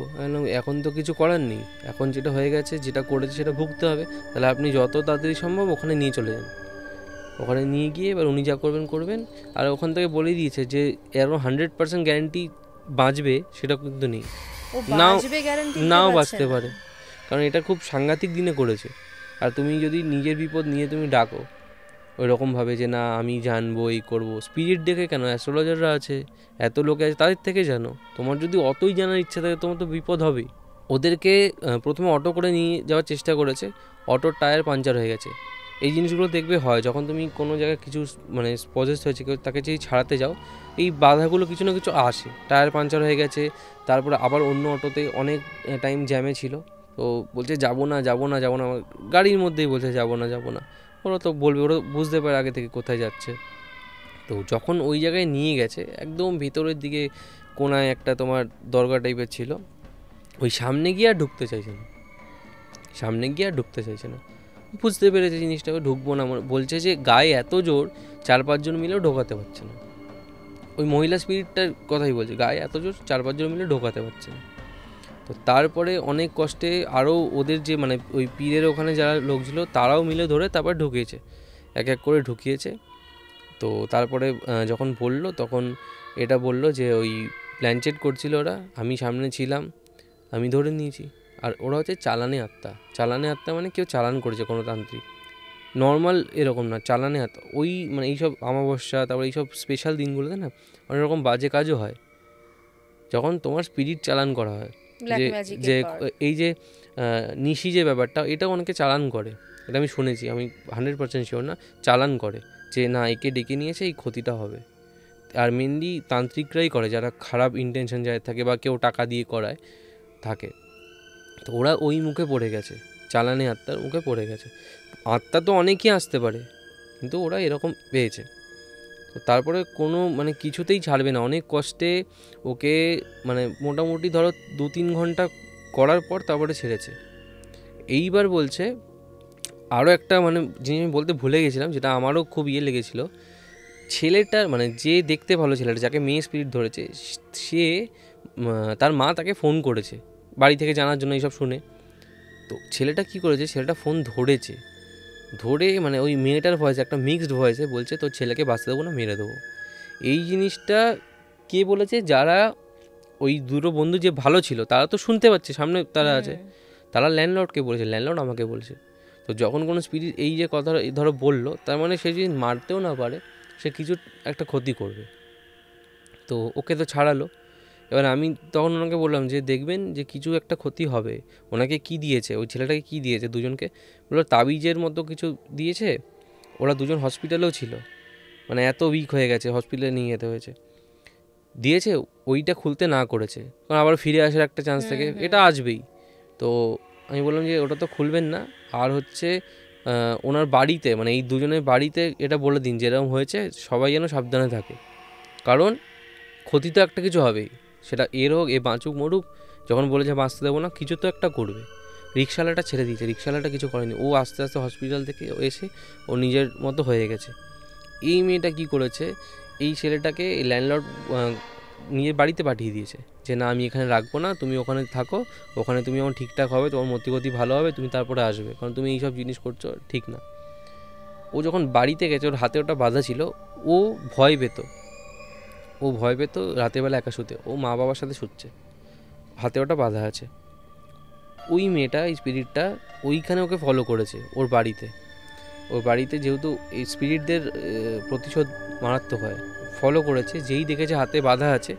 [SPEAKER 1] এখন তো কিছু করার নেই, এখন যেটা হয়ে গেছে, যেটা করেছে সেটা ভুগতে হবে। তাহলে আপনি যত তাড়াতাড়ি সম্ভব ওখানে নিয়ে চলে যান। ওখানে নিয়ে গিয়ে এবার উনি যা করবেন। আর ওখান থেকে বলেই দিয়েছে যে এরকম 100% গ্যারান্টি বাঁচবে সেটা কিন্তু নেই, নাও বাঁচতে পারে, কারণ এটা খুব সাংঘাতিক দিনে করেছে। আর তুমি যদি নিজের বিপদ নিয়ে তুমি ডাকো ওই রকমভাবে যে না আমি জানবো, এই করবো, স্পিরিট দেখে কেন, অ্যাস্ট্রোলজাররা আছে, এত লোকে আছে, তাদের থেকে জানো। তোমার যদি অতই জানার ইচ্ছা থাকে তোমার তো বিপদ হবেই। ওদেরকে প্রথমে অটো করে নিয়ে যাওয়ার চেষ্টা করেছে, অটোর টায়ার পাঞ্চার হয়ে গেছে। এই জিনিসগুলো দেখবে হয় যখন তুমি কোনো জায়গায় কিছু মানে পজেস্ট হয়েছে কেউ, তাকে যদি ছাড়াতে যাও, এই বাধাগুলো কিছু না কিছু আসে। টায়ার পাঞ্চার হয়ে গেছে, তারপরে আবার অন্য অটোতে অনেক টাইম জ্যামে ছিল। তো বলছে যাবো না, গাড়ির মধ্যেই বলছে যাবো না। ওরা তো বলবে, ওরা বুঝতে পারে আগে থেকে কোথায় যাচ্ছে। তো যখন ওই জায়গায় নিয়ে গেছে, একদম ভিতরের দিকে কোনায় একটা তোমার দরগা টাইপের ছিল, ওই সামনে গিয়ে আর ঢুকতে চাইছে না। বুঝতে পেরেছে জিনিসটা, ঢুকবো না বলছে যে গায়ে এত জোর 4-5 জন মিলেও ঢোকাতে পারছে না। ওই মহিলা স্পিরিটটার কথাই বলছে, গায়ে এত জোর 4-5 জন মিলে ঢোকাতে পারছে না। তো তারপরে অনেক কষ্টে আরও ওদের যে মানে ওই পীরের ওখানে যারা লোক ছিল তারাও মিলে ধরে তারপর ঢুকিয়েছে, এক করে ঢুকিয়েছে। তো তারপরে যখন বলল তখন এটা বলল যে ওই প্ল্যানচেট করছিল ওরা, আমি সামনে ছিলাম, আমি ধরে নিয়েছি। আর ওরা হচ্ছে চালানে আত্মা মানে কেউ চালান করেছে, কোনো তান্ত্রিক, নর্মাল এরকম না, চালানে আত্মা। ওই মানে এইসব অমাবস্যা, তারপরে এইসব স্পেশাল দিনগুলোতে না অনেক রকম বাজে কাজও হয়, যখন তোমার স্পিরিট চালান করা হয়। যে এই যে নিশি যে ব্যাপারটা, এটাও অনেকে চালান করে, এটা আমি শুনেছি, আমি 100% শিওর না, চালান করে যে না একে ডেকে নিয়েছে, এই ক্ষতিটা হবে। আর মেনলি তান্ত্রিকরাই করে, যারা খারাপ ইন্টেনশন যায় থাকে বা কেউ টাকা দিয়ে করায় থাকে। তো ওরা ওই মুখে পড়ে গেছে, চালানে আত্মার মুখে পড়ে গেছে। আত্মা তো অনেকই আসতে পারে, কিন্তু ওরা এরকম পেয়েছে। তো তারপরে কোনো মানে কিছুতেই ছাড়বে না, অনেক কষ্টে ওকে মানে মোটামুটি ধরো 2-3 ঘন্টা করার পর তারপরে ছেড়েছে। এইবার বলছে আরও একটা মানে জিনিস আমি বলতে ভুলে গেছিলাম, যেটা আমারও খুব লেগেছিল। ছেলেটার মানে যে দেখতে ভালো ছেলেটা, যাকে মেয়ে স্পিরিট ধরেছে, সে তার মা তাকে ফোন করেছে বাড়ি থেকে জানার জন্য এইসব শুনে। তো ছেলেটা কি করেছে, ছেলেটা ফোন ধরে মানে ওই মেয়েটার ভয়েসে, একটা মিক্সড ভয়েসে বলছে তোর ছেলেকে বাঁচতে দেবো না, মেরে দেবো। এই জিনিসটা কে বলেছে? যারা ওই দুটো বন্ধু যে ভালো ছিল তারা তো শুনতে পাচ্ছে, সামনে তারা আছে, তারা ল্যান্ডলর্ডকে বলেছে, ল্যান্ডলর্ড আমাকে বলছে। তো যখন কোনো স্পিরিট এই যে কথা ধরো বললো, তার মানে সে যদি মারতেও না পারে, সে কিছু একটা ক্ষতি করবে। তো ওকে তো ছাড়ালো। এবার আমি তখন ওনাকে বললাম যে দেখবেন যে কিছু একটা ক্ষতি হবে। ওনাকে কি দিয়েছে, ওই ছেলেটাকে কি দিয়েছে, দুজনকে বললো তাবিজের মতো কিছু দিয়েছে। ওরা দুজন হসপিটালেও ছিল, মানে এত উইক হয়ে গেছে, হসপিটালে নিয়ে যেতে হয়েছে। দিয়েছে, ওইটা খুলতে না করেছে, কারণ আবার ফিরে আসার একটা চান্স থাকে, এটা আসবেই। তো আমি বললাম যে ওটা তো খুলবেন না। আর হচ্ছে ওনার বাড়িতে মানে এই দুজনের বাড়িতে এটা বলে দিন যেরকম হয়েছে সবাই যেন সাবধানে থাকে, কারণ ক্ষতি তো একটা কিছু হবেই, সেটা এর হোক, এ বাঁচুক মরুক। যখন বলেছে বাঁচতে দেবো না, কিছু তো একটা করবে। রিক্সাওয়ালাটা ছেড়ে দিয়েছে, রিক্সাওয়ালাটা কিছু করেনি, ও আস্তে আস্তে হসপিটাল থেকে এসে ও নিজের মতো হয়ে গেছে। এই মেয়েটা কি করেছে, এই ছেলেটাকে ল্যান্ডলর্ড নিজের বাড়িতে পাঠিয়ে দিয়েছে যে না আমি এখানে রাখবো না, তুমি ওখানে থাকো, ওখানে তুমি আমার ঠিকঠাক হবে, তোমার মতিগতি ভালো হবে, তুমি তারপরে আসবে, কারণ তুমি এইসব জিনিস করছো ঠিক না। ও যখন বাড়িতে গেছে, ওর হাতে ওটা বাঁধা ছিল, ও ভয় পেত, ও ও ভয় পেত রাতেরবেলা একা শুতে, ও মা বাবার সাথে শুচ্ছে, হাতে ওটা বাঁধা আছে। ওই মেয়েটা, এই স্পিরিটটা ওইখানে ওকে ফলো করেছে ওর বাড়িতে যেহেতু এই স্পিরিটদের প্রতিশোধ মারাত্মক হয়, ফলো করেছে। যেই দেখেছে হাতে বাঁধা আছে,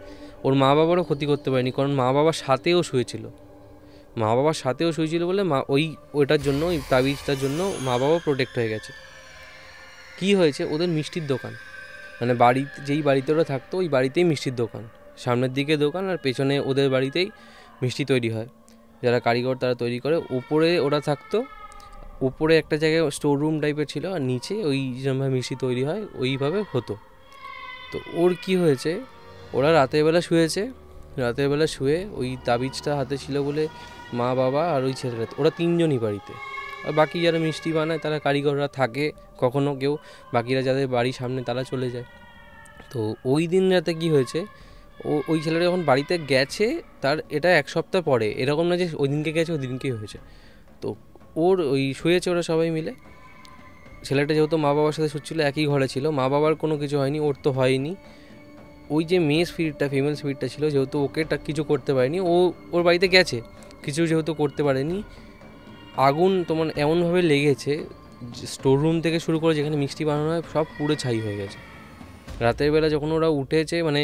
[SPEAKER 1] ওর মা বাবারও ক্ষতি করতে পারেনি, কারণ মা বাবার সাথেও শুয়েছিল বলে ওইটার জন্য, ওই তাবিজটার জন্য মা বাবা প্রোটেক্ট হয়ে গেছে। কি হয়েছে, ওদের মিষ্টির দোকান, মানে যেই বাড়িতে ওরা থাকতো ওই বাড়িতেই মিষ্টির দোকান, সামনের দিকে দোকান, আর পেছনে ওদের বাড়িতেই মিষ্টি তৈরি হয়, যারা কারিগর তারা তৈরি করে। উপরে ওরা থাকতো, উপরে একটা জায়গায় স্টোর রুম টাইপের ছিল, আর নিচে ওই যেভাবে মিষ্টি তৈরি হয় ওইভাবে হতো। তো ওর কি হয়েছে, ওরা রাতের বেলা শুয়ে ওই তাবিজটা হাতে ছিল বলে মা বাবা আর ওই ছেলেরা, ওরা তিনজনই বাড়িতে, আর বাকি যারা মিষ্টি বানায় তারা কারিগররা থাকে কখনো কেউ, বাকিরা যাদের বাড়ির সামনে তারা চলে যায়। তো ওই দিন রাতে কী হয়েছে, ওই ছেলেটা যখন বাড়িতে গেছে তার এটা 1 সপ্তাহ পরে, এরকম না যে ওই দিনকে গেছে ওই দিনকেই হয়েছে। তো ওর ওই শুয়েছে ওরা সবাই মিলে, ছেলেটা যেহেতু মা বাবার সাথে শুচ্ছিলো, একই ঘরে ছিল, মা বাবার কোনো কিছু হয়নি, ওর তো হয়নি। ওই যে মেয়ে স্পিরিটটা, ফিমেল স্পিরিটটা ছিল, যেহেতু ওকে কিছু করতে পারেনি, ওর বাড়িতে গেছে, কিছু যেহেতু করতে পারেনি, আগুন তোমার এমনভাবে লেগেছে, স্টোর রুম থেকে শুরু করে যেখানে মিষ্টি বানানো হয় সব পুরো ছাই হয়ে গেছে। রাতের বেলা যখন ওরা উঠেছে, মানে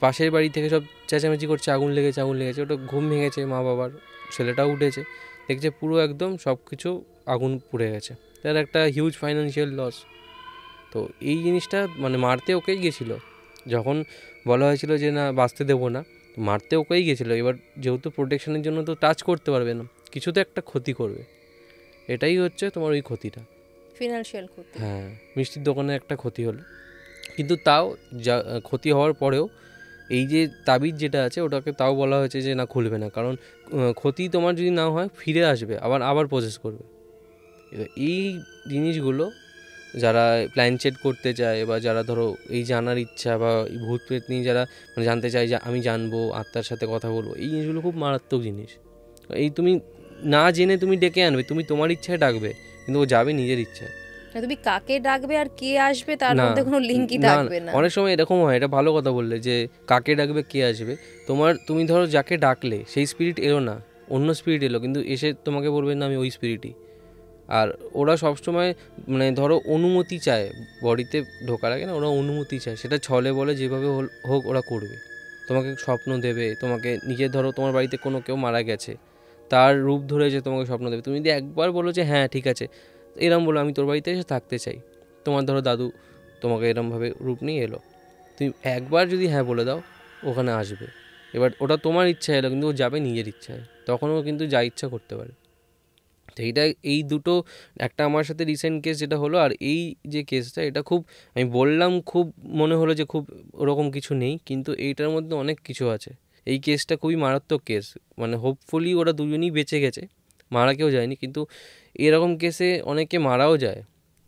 [SPEAKER 1] পাশের বাড়ি থেকে সব চেঁচামেচি করছে, আগুন লেগেছে, ওটা ঘুম ভেঙেছে মা বাবার, ছেলেটাও উঠেছে, দেখছে পুরো একদম সব কিছু আগুন পুড়ে গেছে। তার একটা হিউজ ফাইন্যান্সিয়াল লস। তো এই জিনিসটা মানে মারতে ওকেই গেছিলো, যখন বলা হয়েছিল যে না বাঁচতে দেবো না, মারতে ওকেই গেছিলো। এবার যেহেতু প্রোটেকশনের জন্য তো টাচ করতে পারবে না, কিছু তো একটা ক্ষতি করবে, এটাই হচ্ছে তোমার ওই ক্ষতিটা,
[SPEAKER 2] ফিনান্সিয়াল ক্ষতি।
[SPEAKER 1] হ্যাঁ, মিষ্টির দোকানে একটা ক্ষতি হলো। কিন্তু তাও যা ক্ষতি হওয়ার পরেও এই যে তাবিজ যেটা আছে ওটাকে তাও বলা হয়েছে যে না খুলবে না, কারণ ক্ষতি তোমার যদি না হয় ফিরে আসবে, আবার প্রসেস করবে। এই জিনিসগুলো যারা প্ল্যান চেট করতে চায়, বা যারা ধরো এই জানার ইচ্ছা বা ভূত প্রেত নিয়ে যারা মানে জানতে চায় যে আমি জানবো, আত্মার সাথে কথা বলবো, এই জিনিসগুলো খুব মারাত্মক জিনিস। এই তুমি না জেনে তুমি ডেকে আনবে, তুমি তোমার ইচ্ছায় ডাকবে, কিন্তু ও যাবে নিজের ইচ্ছায়।
[SPEAKER 2] তুমি কাকে ডাকবে আর কে আসবে তার মধ্যে কোনো লিঙ্কই থাকবে না।
[SPEAKER 1] অনেক সময় এরকম হয়, এটা ভালো কথা বললে যে কাকে ডাকবে কে আসবে। তুমি ধরো যাকে ডাকলে সেই স্পিরিট এলো না, অন্য স্পিরিট এলো, কিন্তু এসে তোমাকে বলবে না আমি ওই স্পিরিটই। আর ওরা সবসময় মানে ধরো অনুমতি চায়, বডিতে ঢোকার আগে না ওরা অনুমতি চায়, সেটা ছলে বলে যেভাবে হোক ওরা করবে। তোমাকে স্বপ্ন দেবে, তোমাকে নিজের ধরো তোমার বাড়িতে কেউ মারা গেছে, তার রূপ ধরে যে তোমাকে স্বপ্ন দেবে। তুমি যদি একবার বলো যে হ্যাঁ ঠিক আছে, এরম বলো আমি তোর বাড়িতে এসে থাকতে চাই, তোমার ধরো দাদু তোমাকে এরমভাবে রূপ নিয়ে এলো, তুমি একবার যদি হ্যাঁ বলে দাও ওখানে আসবে। এবার ওটা তোমার ইচ্ছা এলো, কিন্তু ও যাবে নিজের ইচ্ছায়, তখন ও কিন্তু যা ইচ্ছা করতে পারে। তো এই দুটো, একটা আমার সাথে রিসেন্ট কেস যেটা হলো, আর এই যে কেসটা, এটা খুব আমি বললাম খুব মনে হলো যে খুব ওরকম কিছু নেই, কিন্তু এইটার মধ্যে অনেক কিছু আছে। এই কেসটা খুবই মারাত্মক কেস, মানে হোপফুলি ওরা দুজনেই বেঁচে গেছে, মারা কেউ যায়নি। কিন্তু এরকম কেসে অনেকে মারাও যায়,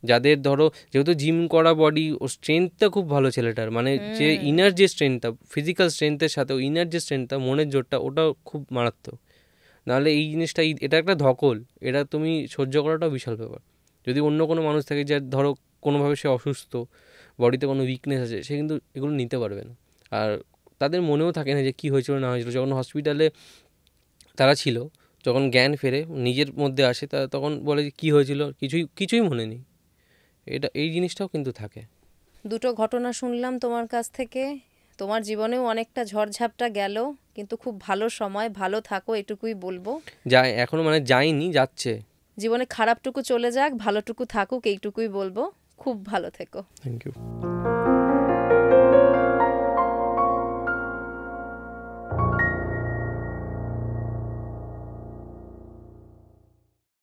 [SPEAKER 1] যাদের ধরো যেহেতু জিম করা বডি, ও স্ট্রেংথটা খুব ভালো ছেলেটার, মানে যে ইনার যে স্ট্রেংথটা, ফিজিক্যাল স্ট্রেংথের সাথে ইনার যে স্ট্রেংথটা, মনের জোরটা, ওটাও খুব মারাত্মক। নাহলে এই জিনিসটা, এটা একটা ধকল, এটা তুমি সহ্য করাটাও বিশাল ব্যাপার। যদি অন্য কোনো মানুষ থাকে যার ধরো কোনোভাবে সে অসুস্থ, বডিতে কোনো উইকনেস আছে, সে কিন্তু এগুলো নিতে পারবে না, আর তাদের মনেও থাকে না যে কী হয়েছিল না হয়েছিল। যখন হসপিটালে তারা ছিল, যখন জ্ঞান ফেরে নিজের মধ্যে আসে, তারা তখন বলে যে কী হয়েছিল, কিছুই মনে নেই। এই জিনিসটাও কিন্তু থাকে।
[SPEAKER 2] দুটো ঘটনা শুনলাম তোমার কাছ থেকে, তোমার জীবনেও অনেকটা ঝড়ঝাপটা গেল, কিন্তু খুব ভালো সময়, ভালো থাকো এটুকুই বলবো।
[SPEAKER 1] এখনো মানে যায়নি, যাচ্ছে।
[SPEAKER 2] জীবনে খারাপটুকু চলে যাক, ভালোটুকু থাকুক এইটুকুই বলবো। খুব ভালো থেকো।
[SPEAKER 1] Thank you.